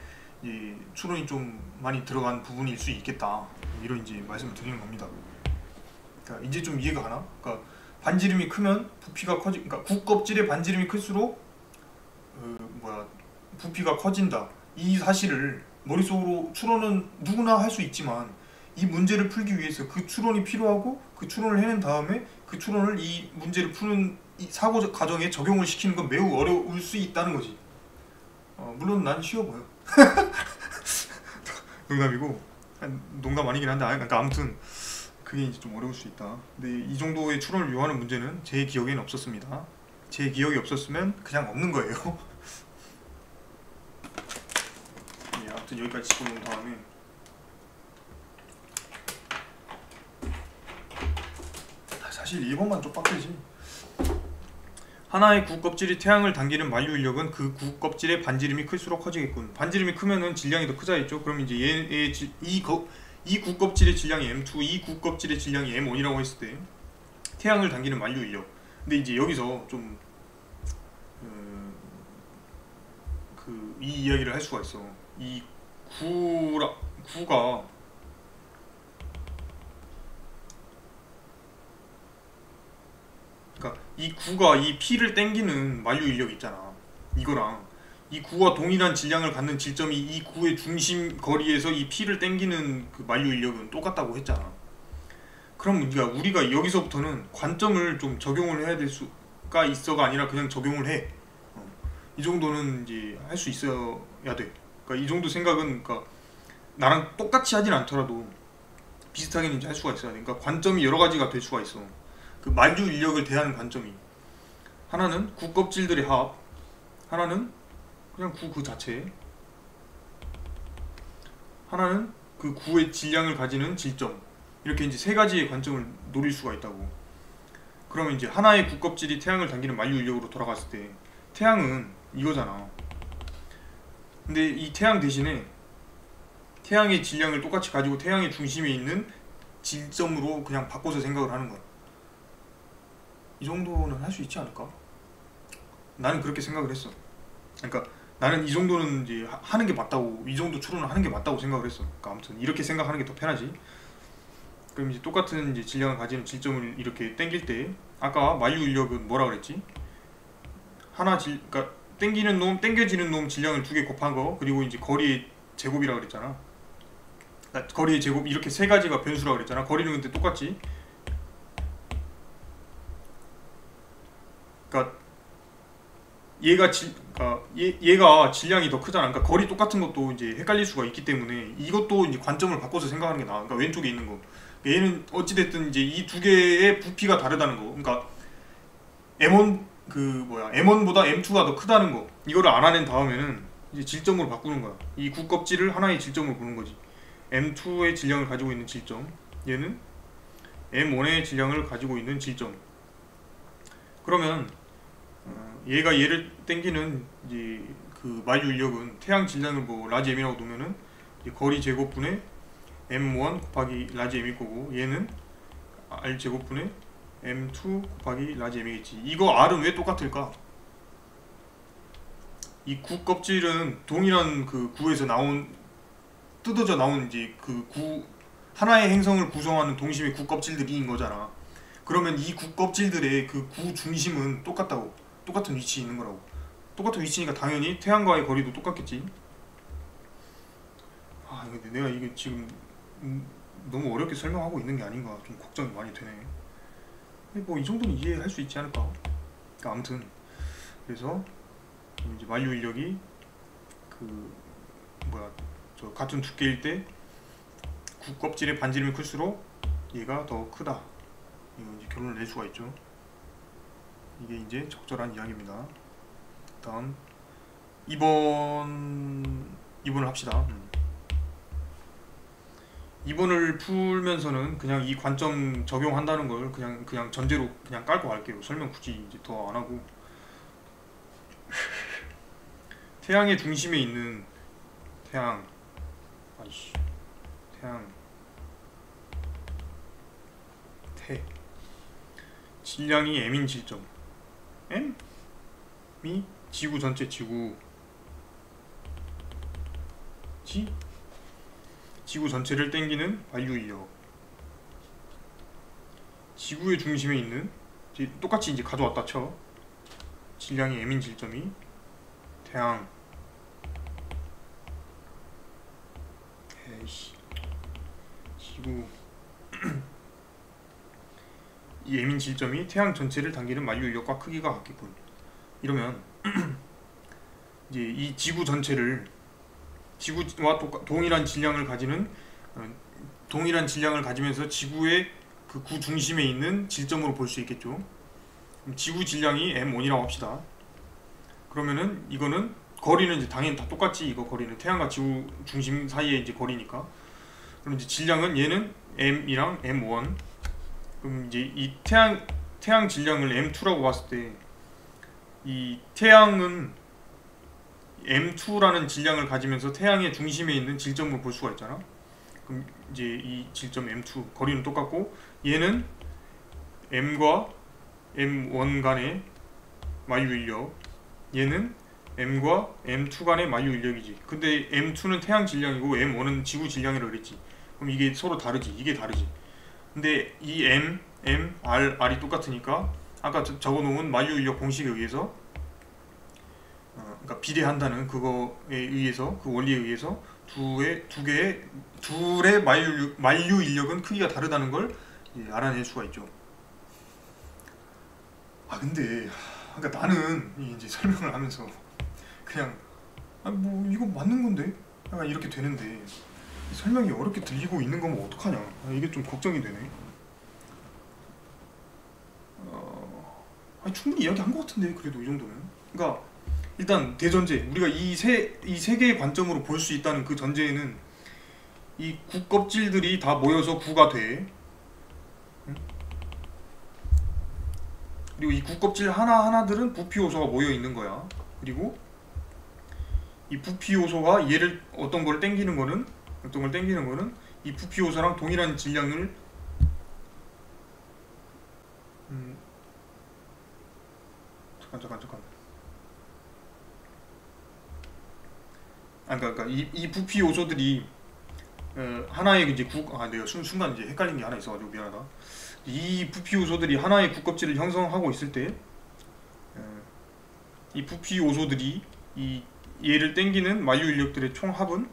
이 추론이 좀 많이 들어간 부분일 수 있겠다, 이런 이제 말씀을 드리는 겁니다. 그러니까 이제 좀 이해가 가나? 그러니까 반지름이 크면 부피가 그러니까 국껍질의 반지름이 클수록 부피가 커진다, 이 사실을 머릿속으로 추론은 누구나 할 수 있지만 이 문제를 풀기 위해서 그 추론이 필요하고 그 추론을 해낸 다음에 그 추론을 이 문제를 푸는 이 사고 과정에 적용을 시키는 건 매우 어려울 수 있다는 거지. 물론 난 쉬워 보여. 농담이고, 농담 아니긴 한데, 그러니까 아무튼 그게 이제 좀 어려울 수 있다. 근데 이 정도의 추론을 요하는 문제는 제 기억에는 없었습니다. 제 기억이 없었으면 그냥 없는 거예요. 네, 아무튼 여기까지 짚어놓은 다음에 사실 2번만 좀 빡세지. 하나의 국껍질이 태양을 당기는 만류 인력은 그 국껍질의 반지름이 클수록 커지겠군. 반지름이 크면은 질량이 더 크자 했죠. 그럼 이제 이 국껍질의 질량이 M2, 이 국껍질의 질량이 M1이라고 했을 때 태양을 당기는 만류 인력. 근데 이제 여기서 좀 이 이야기를 할 수가 있어. 이 구가 그러니까 이 구가 이 P를 땡기는 만류 인력 있잖아. 이거랑 이 구와 동일한 질량을 갖는 질점이 이 구의 중심 거리에서 이 P를 땡기는 그 만류 인력은 똑같다고 했잖아. 그럼 우리가 여기서부터는 관점을 좀 적용을 해야 될 수가 있어가 아니라 그냥 적용을 해. 이 정도는 이제 할 수 있어야 돼. 그러니까 이 정도 생각은 그러니까 나랑 똑같이 하진 않더라도 비슷하게는 이제 할 수가 있어야 돼. 그러니까 관점이 여러 가지가 될 수가 있어. 그 만주 인력을 대하는 관점이 하나는 구 껍질들의 합, 하나는 그냥 구 그 자체, 하나는 그 구의 질량을 가지는 질점. 이렇게 이제 세 가지의 관점을 노릴 수가 있다고. 그러면 이제 하나의 구 껍질이 태양을 당기는 만류 인력으로 돌아갔을 때 태양은 이거잖아. 근데 이 태양 대신에 태양의 질량을 똑같이 가지고 태양의 중심에 있는 질점으로 그냥 바꿔서 생각을 하는 거야. 이 정도는 할 수 있지 않을까? 나는 그렇게 생각을 했어. 그러니까 나는 이 정도는 이제 하는 게 맞다고, 이 정도 추론을 하는 게 맞다고 생각을 했어. 그러니까 아무튼 이렇게 생각하는 게 더 편하지. 그럼 이제 똑같은 이제 질량을 가지는 질점을 이렇게 땡길 때 아까 만류 인력은 뭐라 그랬지? 그러니까 땡겨지는 놈 질량을 두 개 곱한 거, 그리고 이제 거리의 제곱이라 그랬잖아. 그러니까 거리의 제곱 이렇게 세 가지가 변수라 그랬잖아. 거리는 근데 똑같지. 그러니까 얘가 질량이 더 크잖아. 그러니까 거리 똑같은 것도 이제 헷갈릴 수가 있기 때문에 이것도 이제 관점을 바꿔서 생각하는 게 나아. 그러니까 왼쪽에 있는 거. 얘는 어찌됐든 이제 이 두 개의 부피가 다르다는 거. 그러니까 M1보다 M2가 더 크다는 거. 이거를 알아낸 다음에는 이제 질점으로 바꾸는 거야. 이 구 껍질을 하나의 질점으로 보는 거지. M2의 질량을 가지고 있는 질점. 얘는 M1의 질량을 가지고 있는 질점. 그러면 얘가 얘를 땡기는 이제 그 만류 인력은 태양 질량을 뭐 라지 M이라고 두면은 이제 거리 제곱분의 M1 곱하기 라지 M일 거고, 얘는 R 제곱분의 M2 곱하기 라지 M이겠지. 이거 R은 왜 똑같을까? 이 구 껍질은 동일한 그 구에서 뜯어져 나온 이제 그 구 하나의 행성을 구성하는 동심의 구 껍질들인 거잖아. 그러면 이 구 껍질들의 그 구 중심은 똑같은 위치에 있는 거라고. 똑같은 위치니까 당연히 태양과의 거리도 똑같겠지. 근데 내가 이게 지금 너무 어렵게 설명하고 있는 게 아닌가 좀 걱정이 많이 되네. 근데 뭐 이 정도는 이해할 수 있지 않을까. 그러니까 아무튼 그래서 이제 만류 인력이 같은 두께일 때 구 껍질의 반지름이 클수록 얘가 더 크다. 이거 이제 결론을 낼 수가 있죠. 이게 이제 적절한 이야기입니다. 다음 2번을 합시다. 2번을 풀면서는 그냥 이 관점 적용한다는 걸 그냥 전제로 그냥 깔고 갈게요. 설명 굳이 이제 더 안 하고. 태양의 중심에 있는 태양 질량이 M인 질점. M이 지구 전체 지구 전체를 땡기는 만류 인력. 지구의 중심에 있는 똑같이 이제 가져왔다 쳐. 질량이 M인 질점이 태양 지구 이 M인 질점이 태양 전체를 당기는 만류 인력과 크기가 같겠군. 이러면 이제 이 지구 전체를 지구와 동일한 질량을 가지면서 지구의 그 구 중심에 있는 질점으로 볼 수 있겠죠. 그럼 지구 질량이 M1이라고 합시다. 그러면은 이거는 거리는 이제 당연히 다 똑같지. 이거 거리는 태양과 지구 중심 사이의 이제 거리니까. 그럼 이제 질량은 얘는 M이랑 M1. 그럼 이제 이 태양 질량을 M2라고 봤을 때 이 태양은 M2라는 질량을 가지면서 태양의 중심에 있는 질점을 볼 수가 있잖아. 그럼 이제 이 질점 M2 거리는 똑같고, 얘는 M과 M1 간의 만류 인력, 얘는 M과 M2 간의 만유 인력이지. 근데 M2는 태양 질량이고 M1은 지구 질량이라고 그랬지. 그럼 이게 서로 다르지. 이게 다르지. 근데 이 R이 똑같으니까 아까 적어놓은 만유 인력 공식에 의해서 그러니까 비례한다는 그거에 의해서 그 원리에 의해서 둘의 만유 인력은 크기가 다르다는 걸 알아낼 수가 있죠. 근데 그러니까 나는 이제 설명을 하면서 그냥 뭐 이거 맞는 건데 약간 이렇게 되는데 설명이 어렵게 들리고 있는 거면 어떡하냐. 이게 좀 걱정이 되네. 충분히 이야기한 것 같은데 그래도 이 정도면. 그러니까 일단 대전제 우리가 이 세 개의 관점으로 볼 수 있다는 그 전제에는 이 구 껍질들이 다 모여서 구가 돼. 그리고 이 구 껍질 하나하나들은 부피 요소가 모여 있는 거야. 그리고 이 부피 요소가 얘를 어떤 걸 땡기는 거는 이 부피 요소랑 동일한 질량을 잠깐. 그러니까 이 부피 요소들이 하나의 이제 내가 순간 이제 헷갈린 게 하나 있어가지고 미안하다. 이 부피 요소들이 하나의 구 껍질을 형성하고 있을 때, 이 부피 요소들이 얘를 땡기는 만유 인력들의 총합은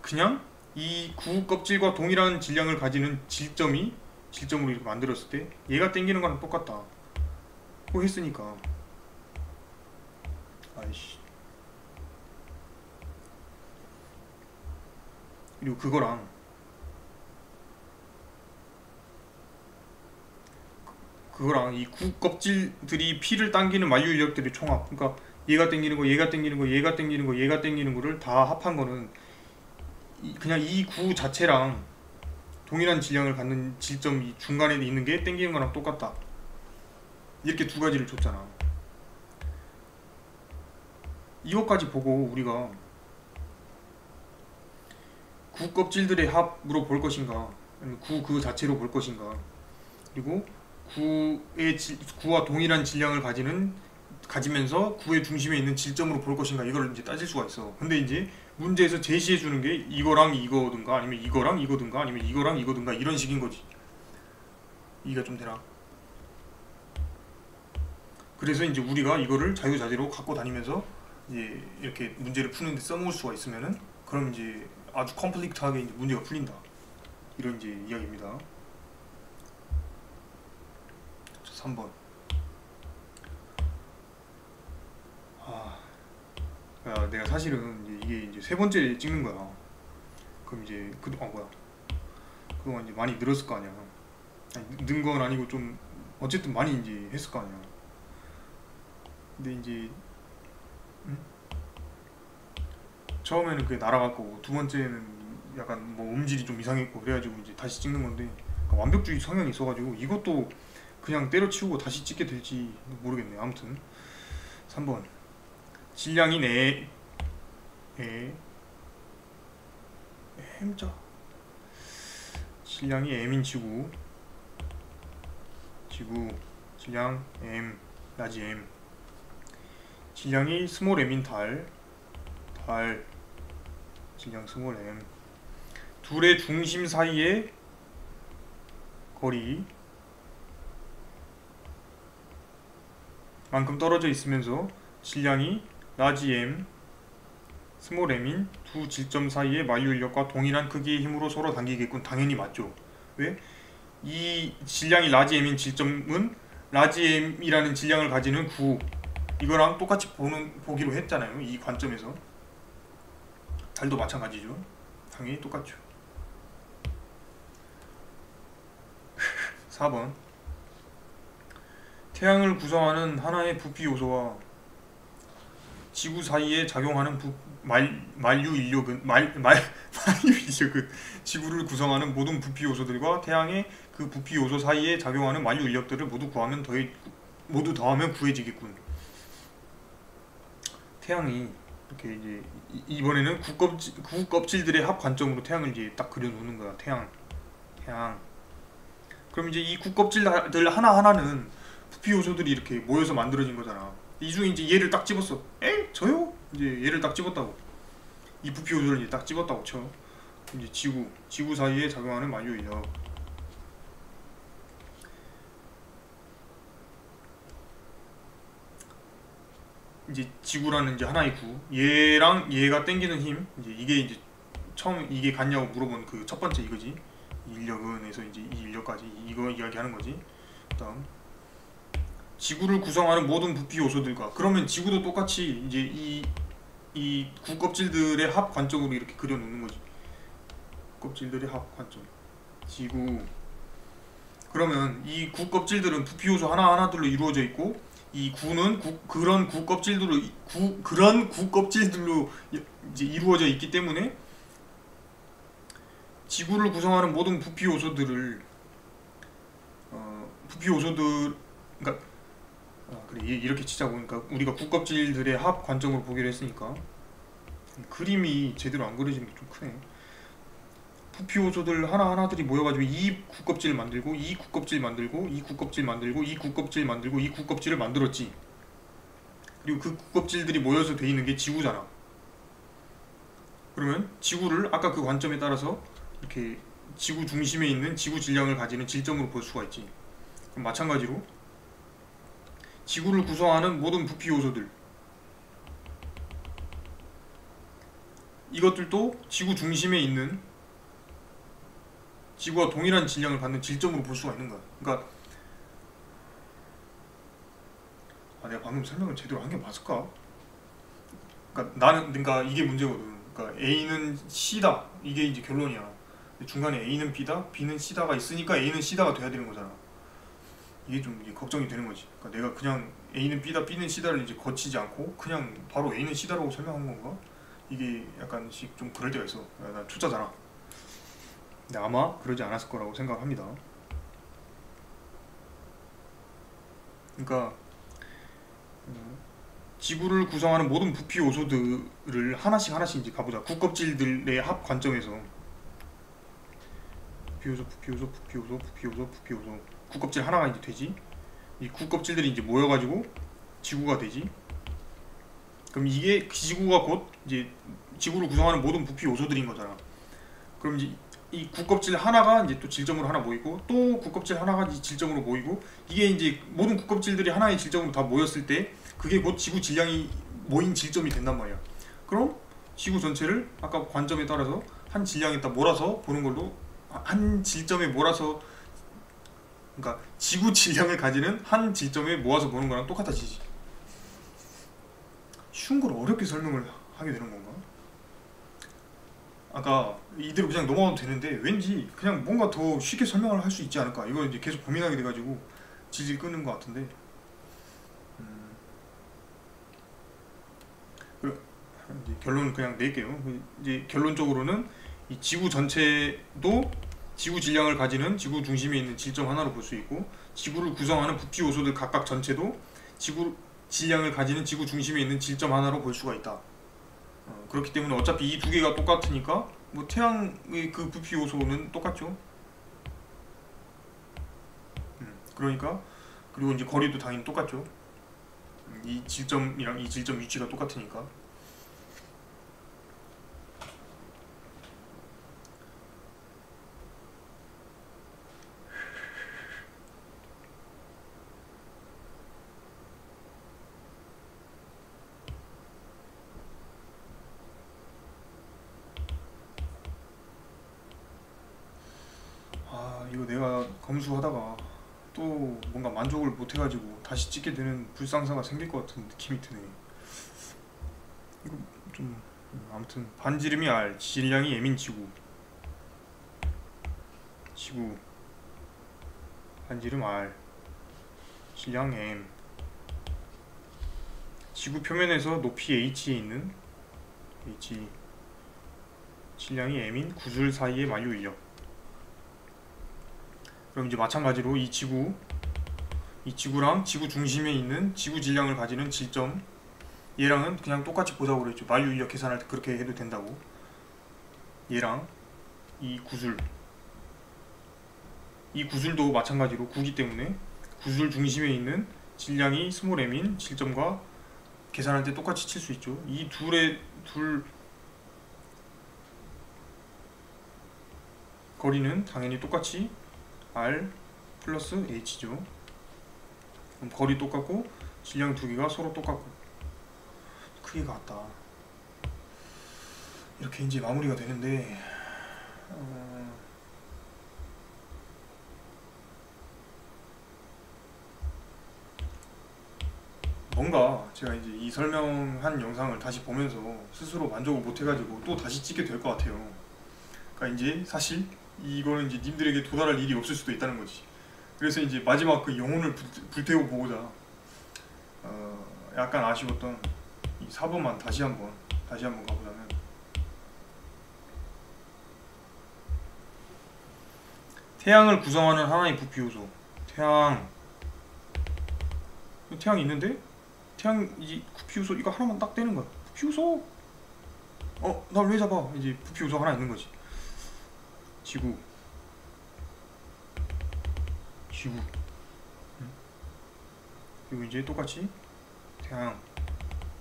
그냥 이 구 껍질과 동일한 질량을 가지는 질점으로 이렇게 만들었을 때 얘가 땡기는 거랑 똑같다. 고 했으니까. 아이씨. 그리고 그거랑 이 구 껍질들이 피를 당기는 만유 인력들의 총합. 그러니까 얘가 당기는 거, 얘가 당기는 거, 얘가 당기는 거, 얘가 당기는 거를 다 합한 거는 그냥 이 구 자체랑 동일한 질량을 갖는 질점 이 중간에 있는 게 당기는 거랑 똑같다. 이렇게 두 가지를 줬잖아. 이것까지 보고 우리가 구 껍질들의 합으로 볼 것인가, 아니면 구 그 자체로 볼 것인가, 그리고 구와 동일한 질량을 가지면서 구의 중심에 있는 질점으로 볼 것인가, 이걸 이제 따질 수가 있어. 근데 이제 문제에서 제시해 주는 게 이거랑 이거든가, 아니면 이거랑 이거든가, 아니면 이거랑 이거든가, 이런 식인 거지. 이해가 좀 되나? 그래서 이제 우리가 이거를 자유자재로 갖고 다니면서 이제 이렇게 문제를 푸는데 써먹을 수가 있으면은, 그럼 이제 아주 컴플리트하게 이제 문제가 풀린다. 이런 이제 이야기입니다. 3번. 야, 내가 사실은 이게 이제 세 번째 찍는 거야. 그럼 이제 그동안 이제 많이 늘었을 거 아니야. 는 건 아니고 좀 어쨌든 많이 이제 했을 거 아니야. 근데 이제 처음에는 그게 날아갔고, 두 번째는 약간 뭐 음질이 좀 이상했고, 그래가지고 이제 다시 찍는 건데, 그러니까 완벽주의 성향이 있어가지고 이것도 그냥 때려치우고 다시 찍게 될지 모르겠네. 아무튼 3번. 질량이 M자. 질량이 M인 지구 질량 M, 라지 M. 질량이 스몰 M인 달 질량 스몰 M. 둘의 중심 사이의 거리 만큼 떨어져 있으면서 질량이 라지 M, 스몰 m인 두 질점 사이의 만유 인력과 동일한 크기의 힘으로 서로 당기겠군. 당연히 맞죠. 왜? 이 질량이 라지 m인 질점은 라지 m이라는 질량을 가지는 구, 이거랑 똑같이 보기로 했잖아요. 이 관점에서. 달도 마찬가지죠. 당연히 똑같죠. 4번. 태양을 구성하는 하나의 부피 요소와 지구 사이에 작용하는 만유 인력은 지구를 구성하는 모든 부피 요소들과 태양의 그 부피 요소 사이에 작용하는 만유 인력들을 모두 더하면 구해지겠군. 태양이 이렇게 이제 이번에는 구 껍질들의 합 관점으로 태양을 이제 딱 그려놓는 거야. 태양. 그럼 이제 이 구 껍질들 하나하나는 부피 요소들이 이렇게 모여서 만들어진 거잖아. 이 중에 이제 얘를 딱 집었어. 저요? 이제 얘를 딱 집었다고. 이 부피 요소를 이제 딱 집었다고 쳐. 이제 지구 사이에 작용하는 만유 인력. 이제 지구라는 이제 하나의 구, 얘랑 얘가 당기는 힘, 이제 처음 이게 같냐고 물어본 그 첫 번째 이거지. 이 인력은 해서 이제 이 인력까지 이거 이야기하는 거지. 그다음 지구를 구성하는 모든 부피 요소들과, 그러면 지구도 똑같이 이제 이 구껍질들의 합 관점으로 이렇게 그려놓는 거지. 껍질들의 합 관점. 지구. 그러면 이 구껍질들은 부피 요소 하나하나들로 이루어져 있고, 이 구는 그런 구껍질들로 이제 이루어져 있기 때문에 지구를 구성하는 모든 부피 요소들을 그러니까 그래 이렇게 치자 보니까 우리가 구껍질들의 합 관점으로 보기로 했으니까 그림이 제대로 안 그려지는 게 좀 크네. 부피 요소들 하나하나들이 모여가지고 이 구껍질을 만들고, 이 구껍질 만들고, 이 구껍질 만들고, 이 구껍질 만들고, 이 구껍질을 만들었지. 그리고 그 구껍질들이 모여서 돼 있는 게 지구잖아. 그러면 지구를 아까 그 관점에 따라서 이렇게 지구 중심에 있는 지구 질량을 가지는 질점으로 볼 수가 있지. 그럼 마찬가지로 지구를 구성하는 모든 부피 요소들, 이것들도 지구 중심에 있는 지구와 동일한 질량을 갖는 질점으로 볼 수가 있는 거야. 그러니까 내가 방금 설명을 제대로 한 게 맞을까? 그러니까 이게 문제거든. 그러니까 A는 C다, 이게 이제 결론이야. 중간에 A는 B다, B는 C다가 있으니까 A는 C다가 돼야 되는 거잖아. 이게 좀 이제 걱정이 되는 거지. 그러니까 내가 그냥 A는 B다, B는 C다를 이제 거치지 않고 그냥 바로 A는 C다라고 설명한 건가? 이게 약간씩 좀 그럴 때가 있어. 나 초짜잖아. 근데 아마 그러지 않았을 거라고 생각합니다. 그러니까 지구를 구성하는 모든 부피 요소들을 하나씩 이제 가보자. 구껍질들의 합 관점에서 부피 요소. 구껍질 하나가 이제 되지. 이 구껍질들이 이제 모여가지고 지구가 되지. 그럼 이게 지구가 곧 이제 지구를 구성하는 모든 부피 요소들인 거잖아. 그럼 이제 이 구껍질 하나가 이제 또 질점으로 하나 모이고, 또 구껍질 하나가 이제 질점으로 모이고, 이게 이제 모든 구껍질들이 하나의 질점으로 다 모였을 때 그게 곧 지구 질량이 모인 질점이 된단 말이야. 그럼 지구 전체를 아까 관점에 따라서 한 질량에다 몰아서 보는 걸로, 한 질점에 몰아서, 그러니까 지구 질량을 가지는 한 질점에 모아서 보는 거랑 똑같아지지. 쉬운 걸 어렵게 설명을 하게 되는 건가? 아까 이대로 그냥 넘어가도 되는데 왠지 그냥 뭔가 더 쉽게 설명을 할 수 있지 않을까, 이거 이제 계속 고민하게 돼가지고 질질 끄는 것 같은데. 이제 결론을 그냥 낼게요. 이제 결론적으로는 이 지구 전체도 지구 질량을 가지는 지구 중심에 있는 질점 하나로 볼 수 있고, 지구를 구성하는 부피 요소들 각각 전체도 지구 질량을 가지는 지구 중심에 있는 질점 하나로 볼 수가 있다. 그렇기 때문에 어차피 이 두 개가 똑같으니까 뭐 태양의 그 부피 요소는 똑같죠. 그러니까, 그리고 이제 거리도 당연히 똑같죠. 이 질점이랑 이 질점 위치가 똑같으니까. 이거 내가 검수하다가 또 뭔가 만족을 못 해가지고 다시 찍게 되는 불상사가 생길 것 같은 느낌이 드네. 이거 좀 아무튼 반지름이 R, 질량이 M인 지구 반지름 R, 질량 M, 지구 표면에서 높이 H에 있는 H, 질량이 M인 구슬 사이의 만유 인력. 그럼 이제 마찬가지로 이 지구랑 지구 중심에 있는 지구 질량을 가지는 질점, 얘랑은 그냥 똑같이 보자고 그랬죠. 만유 인력 계산할 때 그렇게 해도 된다고. 얘랑 이 구슬도 마찬가지로 구기 때문에 구슬 중심에 있는 질량이 스몰 m인 질점과 계산할 때 똑같이 칠 수 있죠. 이 둘 거리는 당연히 똑같이 R 플러스 H죠. 그럼 거리 똑같고 질량 두 개가 서로 똑같고 크기가 같다. 이렇게 이제 마무리가 되는데 뭔가 제가 이제 이 설명한 영상을 다시 보면서 스스로 만족을 못해가지고 또 다시 찍게 될 것 같아요. 그러니까 이제 사실 이거는 이제 님들에게 도달할 일이 없을 수도 있다는 거지. 그래서 이제 마지막 그 영혼을 불태워 보고자 약간 아쉬웠던 이 4번만 다시 한번 가보자면, 태양을 구성하는 하나의 부피 요소. 태양 있는데 태양 이 부피 요소 이거 하나만 딱 떼는 거야. 부피 요소. 날 왜 잡아? 이제 부피 요소 하나 있는 거지. 지구. 그리고 이제 똑같이 태양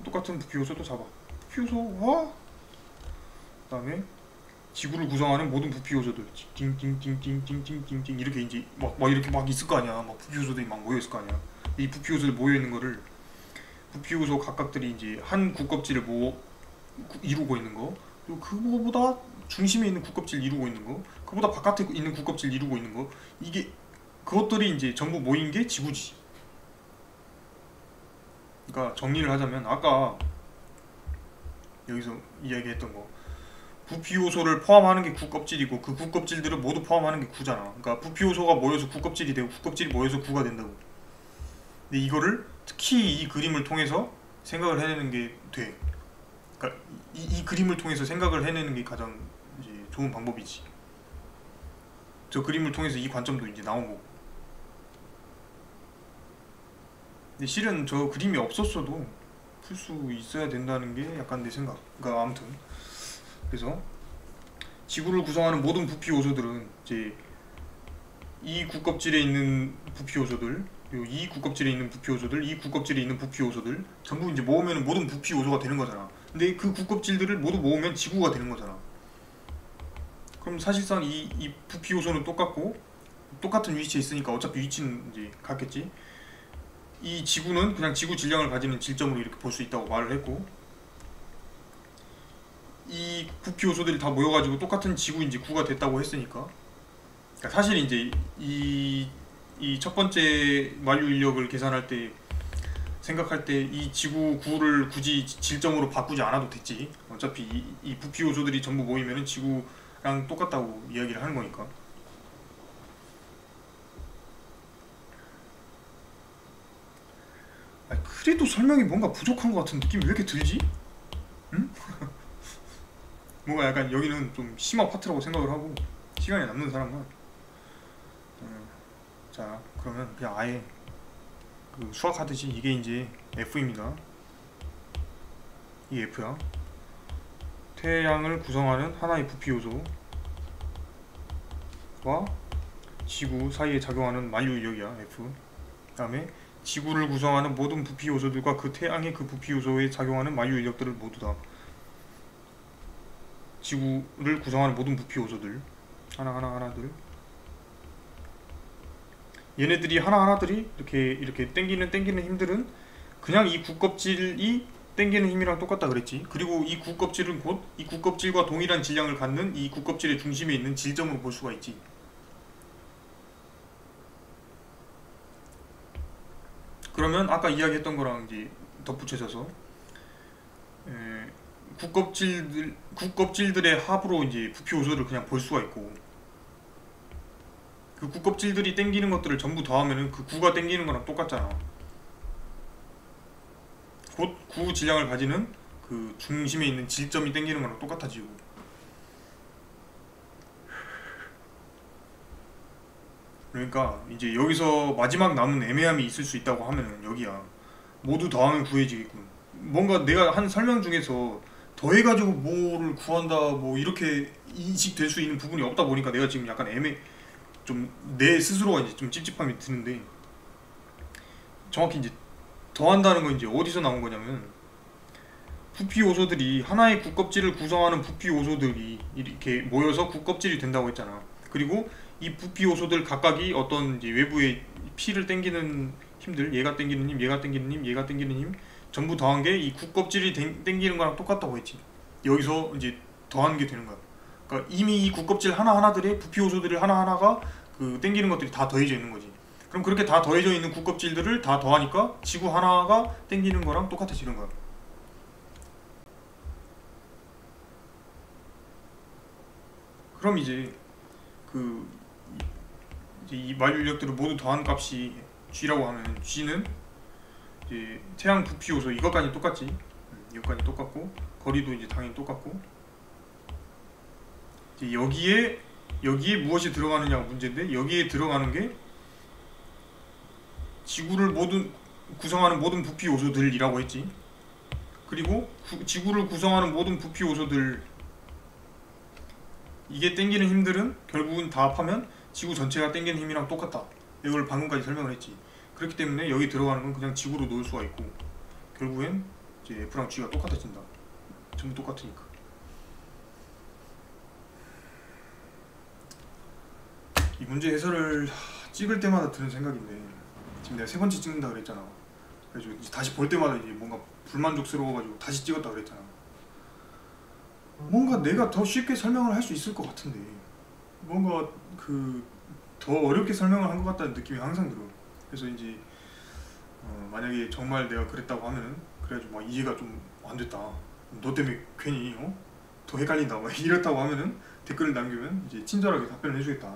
똑같은 부피 요소 또 잡아. 부피 요소 그다음에 지구를 구성하는 모든 부피 요소들 띵띵띵띵띵띵띵띵 이렇게 이제 막 이렇게 막 있을 거 아니야. 막 부피 요소들이 막 모여 있을 거 아니야. 이 부피 요소들 모여 있는 거를 부피 요소 각각들이 이제 한 구껍질을 이루고 있는 거, 그리고 그거보다 중심에 있는 구껍질 이루고 있는 거, 그보다 바깥에 있는 구껍질 이루고 있는 거, 이게 그것들이 이제 전부 모인 게 지구지. 그러니까 정리를 하자면 아까 여기서 이야기했던 거, 부피 요소를 포함하는 게 구껍질이고 그 구껍질들을 모두 포함하는 게 구잖아. 그러니까 부피 요소가 모여서 구껍질이 되고 구껍질이 모여서 구가 된다고. 근데 이거를 특히 이 그림을 통해서 생각을 해내는 게 돼. 그러니까 이 그림을 통해서 생각을 해내는 게 가장 이제 좋은 방법이지. 저 그림을 통해서 이 관점도 이제 나온 거고. 근데 실은 저 그림이 없었어도 풀 수 있어야 된다는 게 약간 내 생각. 그러니까 아무튼 그래서 지구를 구성하는 모든 부피 요소들은 이제 이 구껍질에 있는 부피 요소들, 그리고 이 구껍질에 있는 부피 요소들, 이 구껍질에 있는 부피 요소들 전부 이제 모으면 모든 부피 요소가 되는 거잖아. 근데 그 구껍질들을 모두 모으면 지구가 되는 거잖아. 그럼 사실상 이 부피 요소는 똑같고 똑같은 위치에 있으니까 어차피 위치는 이제 같겠지. 이 지구는 그냥 지구 질량을 가지는 질점으로 이렇게 볼 수 있다고 말을 했고, 이 부피 요소들이 다 모여가지고 똑같은 지구 이제 구가 됐다고 했으니까, 그러니까 사실 이제 이 첫 번째 만류 인력을 계산할 때 생각할 때 이 지구 구를 굳이 질점으로 바꾸지 않아도 됐지. 어차피 이 부피 요소들이 전부 모이면은 지구랑 똑같다고 이야기를 하는 거니까. 그래도 설명이 뭔가 부족한 것 같은 느낌이 왜 이렇게 들지? 응? 뭔가 약간 여기는 좀 심화 파트라고 생각을 하고 시간이 남는 사람만 자 그러면 그냥 아예 그 수학하듯이 이게 이제 F입니다. 이 F야. 태양을 구성하는 하나의 부피 요소와 지구 사이에 작용하는 만류 인력이야 F. 그 다음에 지구를 구성하는 모든 부피 요소들과 그 태양의 그 부피 요소에 작용하는 만류 인력들을 모두 다 지구를 구성하는 모든 부피 요소들 하나들 얘네들이 하나하나들이 이렇게 땡기는 힘들은 그냥 이 구껍질이 땡기는 힘이랑 똑같다 그랬지. 그리고 이 구껍질은 곧 이 구껍질과 동일한 질량을 갖는 이 구껍질의 중심에 있는 질점으로 볼 수가 있지. 그러면 아까 이야기했던 거랑 이제 덧붙여져서 구껍질들의 합으로 이제 부피 요소를 그냥 볼 수가 있고, 그 구껍질들이 땡기는 것들을 전부 더하면은 그 구가 땡기는 거랑 똑같잖아. 곧 구 질량을 가지는 그 중심에 있는 질점이 땡기는 거랑 똑같아지고. 그러니까 이제 여기서 마지막 남은 애매함이 있을 수 있다고 하면은 여기야. 모두 더하면 구해지겠군. 뭔가 내가 한 설명 중에서 더해가지고 뭐를 구한다 뭐 이렇게 인식될 수 있는 부분이 없다 보니까 내가 지금 약간 좀 내 스스로가 이제 좀 찝찝함이 드는데, 정확히 이제 더한다는 건 이제 어디서 나온 거냐면 부피 요소들이 하나의 국껍질을 구성하는 부피 요소들이 이렇게 모여서 국껍질이 된다고 했잖아. 그리고 이 부피 요소들 각각이 어떤 이제 외부의 피를 당기는 힘들, 얘가 당기는 힘, 얘가 당기는 힘, 얘가 당기는 힘 전부 더한 게 이 국껍질이 당기는 거랑 똑같다고 했지. 여기서 이제 더한 게 되는 거야. 그러니까 이미 이 국껍질 하나하나들의 부피 요소들이 하나하나가 그 당기는 것들이 다 더해져 있는 거지. 그럼 그렇게 다 더해져 있는 국껍질들을 다 더하니까 지구 하나가 당기는 거랑 똑같아지는 거야. 그럼 이제 그 이제 이 만유인력들을 모두 더한 값이 g라고 하면 g는 이제 태양 부피 요소 이것까지 똑같지. 이것까지 똑같고 거리도 이제 당연히 똑같고 이제 여기에 무엇이 들어가느냐가 문제인데 여기에 들어가는 게 지구를 모든 구성하는 모든 부피 요소들이라고 했지. 그리고 지구를 구성하는 모든 부피 요소들 이게 당기는 힘들은 결국은 다 합하면 지구 전체가 당기는 힘이랑 똑같다. 이걸 방금까지 설명을 했지. 그렇기 때문에 여기 들어가는 건 그냥 지구로 놓을 수가 있고 결국엔 이제 F랑 G가 똑같아진다. 전부 똑같으니까. 이 문제 해설을 찍을 때마다 드는 생각인데 지금 내가 3번째 찍는다 그랬잖아. 그래서 이제 다시 볼 때마다 이제 뭔가 불만족스러워가지고 다시 찍었다 그랬잖아. 뭔가 내가 더 쉽게 설명을 할 수 있을 것 같은데 뭔가 그 더 어렵게 설명을 한 것 같다는 느낌이 항상 들어. 그래서 이제 만약에 정말 내가 그랬다고 하면은 그래가지고 막 이해가 좀 안 됐다, 너 때문에 괜히 더 헷갈린다 막 이렇다고 하면은 댓글을 남기면 이제 친절하게 답변을 해주겠다.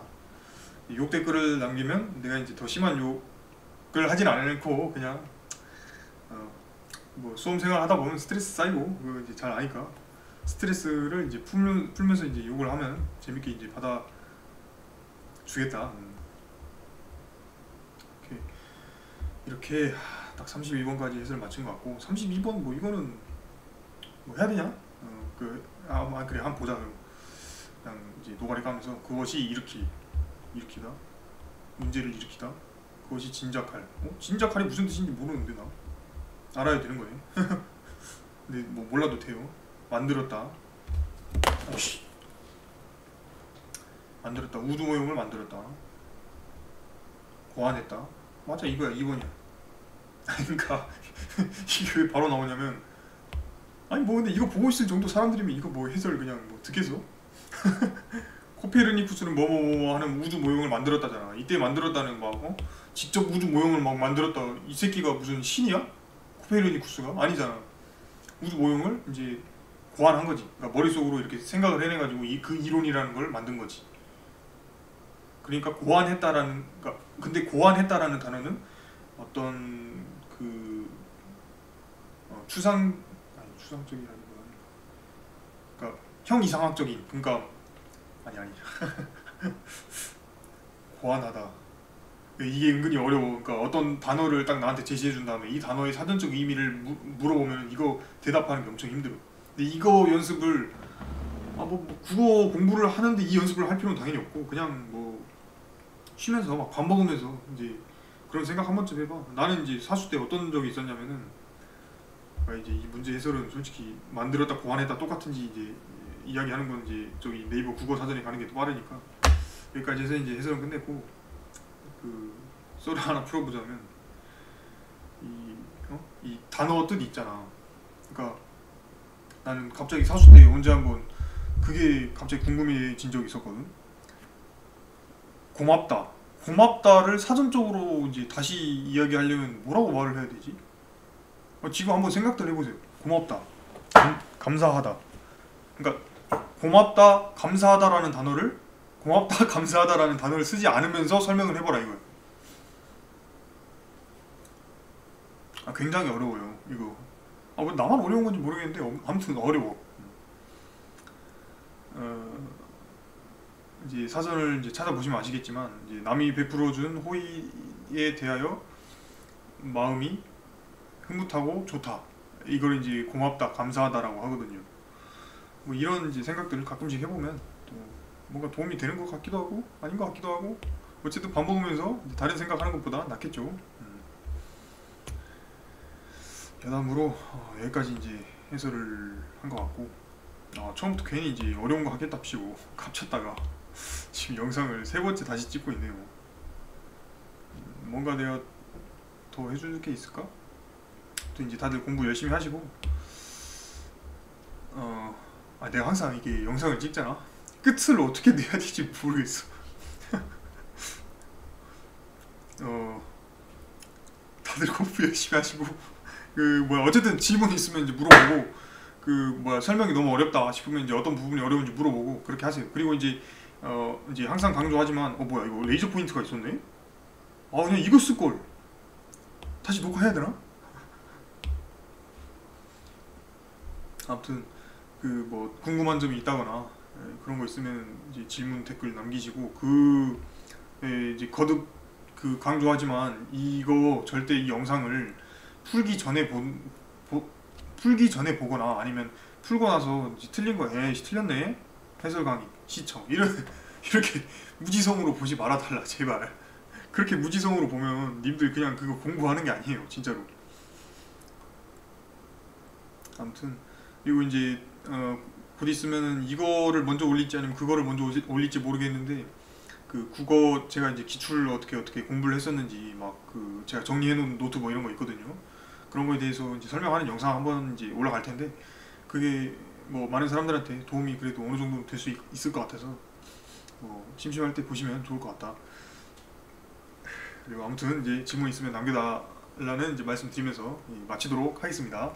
욕 댓글을 남기면 내가 이제 더 심한 욕을 하진 않고 그냥 뭐 수험생활 하다 보면 스트레스 쌓이고 그거 이제 잘 아니까 스트레스를 이제 풀면서 이제 욕을 하면 재밌게 이제 받아 주겠다. 이렇게 딱 32번까지 해설 마친 것 같고 32번 뭐 이거는 뭐 해야 되냐? 그래 한번 보자. 그냥 이제 노가리 까면서 그것이 일으키다 문제를 일으키다 그것이 진작할. 진작할이 무슨 뜻인지 모르는데 나 알아야 되는 거네. 근데 뭐 몰라도 돼요. 만들었다. 만들었다. 우주 모형을 만들었다. 고안했다. 맞아, 이거야. 2번이야. 그러니까 이게 왜 바로 나오냐면 아니 뭐 근데 이거 보고 있을 정도 사람들이면 이거 뭐 해설 그냥 뭐 듣겠어? 코페르니쿠스는 뭐뭐뭐 하는 우주 모형을 만들었다잖아. 이때 만들었다는 막 직접 우주 모형을 막 만들었다. 이 새끼가 무슨 신이야? 코페르니쿠스가? 아니잖아. 우주 모형을 이제 고안한 거지. 그러니까 머릿속으로 이렇게 생각을 해내가지고 그 이론이라는 걸 만든 거지. 그러니까 고안했다라는, 그러니까 근데 고안했다라는 단어는 어떤 그 추상적이라기보다는 그러니까 형이상학적인, 그러니까 아니 고안하다. 이게 은근히 어려워. 그러니까 어떤 단어를 딱 나한테 제시해 준 다음에 이 단어의 사전적 의미를 물어보면 이거 대답하는 게 엄청 힘들어. 근데 이거 연습을 뭐 국어 공부를 하는데 이 연습을 할 필요는 당연히 없고 그냥 뭐 쉬면서 막 밥 먹으면서 이제 그런 생각 한 번쯤 해봐. 나는 이제 사수 때 어떤 적이 있었냐면은 이제 이 문제 해설은 솔직히 만들었다 고안했다 똑같은지 이제 이야기하는 건 이제 저기 네이버 국어 사전에 가는 게 더 빠르니까 여기까지 해서 이제 해설은 끝냈고 그 썰을 하나 풀어보자면 이 단어 뜻 있잖아. 그러니까 나는 갑자기 사수 때 언제 한번 그게 갑자기 궁금해진 적이 있었거든. 고맙다. 고맙다를 사전적으로 이제 다시 이야기하려면 뭐라고 말을 해야 되지? 지금 한번 생각들 해보세요. 고맙다, 감사하다. 그러니까 고맙다, 감사하다라는 단어를 고맙다, 감사하다라는 단어를 쓰지 않으면서 설명을 해보라 이거야. 굉장히 어려워요 이거. 왜 나만 어려운 건지 모르겠는데 아무튼 어려워. 이제 사전을 이제 찾아보시면 아시겠지만 이제 남이 베풀어준 호의에 대하여 마음이 흐뭇하고 좋다. 이걸 이제 고맙다, 감사하다라고 하거든요. 뭐 이런 이제 생각들을 가끔씩 해보면 또 뭔가 도움이 되는 것 같기도 하고 아닌 것 같기도 하고 어쨌든 밥 먹으면서 다른 생각하는 것보다 낫겠죠. 여담으로 여기까지 이제 해설을 한 것 같고, 처음부터 괜히 이제 어려운 거 하겠답시고 깝쳤다가 지금 영상을 세 번째 다시 찍고 있네요. 뭔가 내가 더 해줄 게 있을까? 또 이제 다들 공부 열심히 하시고, 내가 항상 이게 영상을 찍잖아. 끝을 어떻게 내야 될지 모르겠어. 다들 공부 열심히 하시고, 어쨌든 질문 있으면 이제 물어보고, 설명이 너무 어렵다 싶으면 이제 어떤 부분이 어려운지 물어보고 그렇게 하세요. 그리고 이제 이제 항상 강조하지만, 뭐야 이거 레이저 포인트가 있었네? 그냥 이거 쓸 걸. 다시 녹화해야 되나? 아무튼 궁금한 점이 있다거나 그런 거 있으면 이제 질문 댓글 남기시고, 이제 거듭 강조하지만 이거 절대 이 영상을 풀기 전에 보거나 아니면 풀고 나서 이제 틀린 거 에이씨 틀렸네 해설 강의 시청 이렇게 무지성으로 보지 말아달라 제발. 그렇게 무지성으로 보면 님들 그냥 그거 공부하는 게 아니에요 진짜로. 아무튼 그리고 이제 곧 있으면은 이거를 먼저 올릴지 아니면 그거를 먼저 올릴지 모르겠는데, 국어 제가 이제 기출을 어떻게 공부를 했었는지 제가 정리해놓은 노트 이런 거 있거든요. 그런 거에 대해서 이제 설명하는 영상 한번 이제 올라갈 텐데, 그게 많은 사람들한테 도움이 그래도 어느 정도 될 수 있을 것 같아서 심심할 때 보시면 좋을 것 같다. 그리고 아무튼 이제 질문 있으면 남겨달라는 이제 말씀드리면서 마치도록 하겠습니다.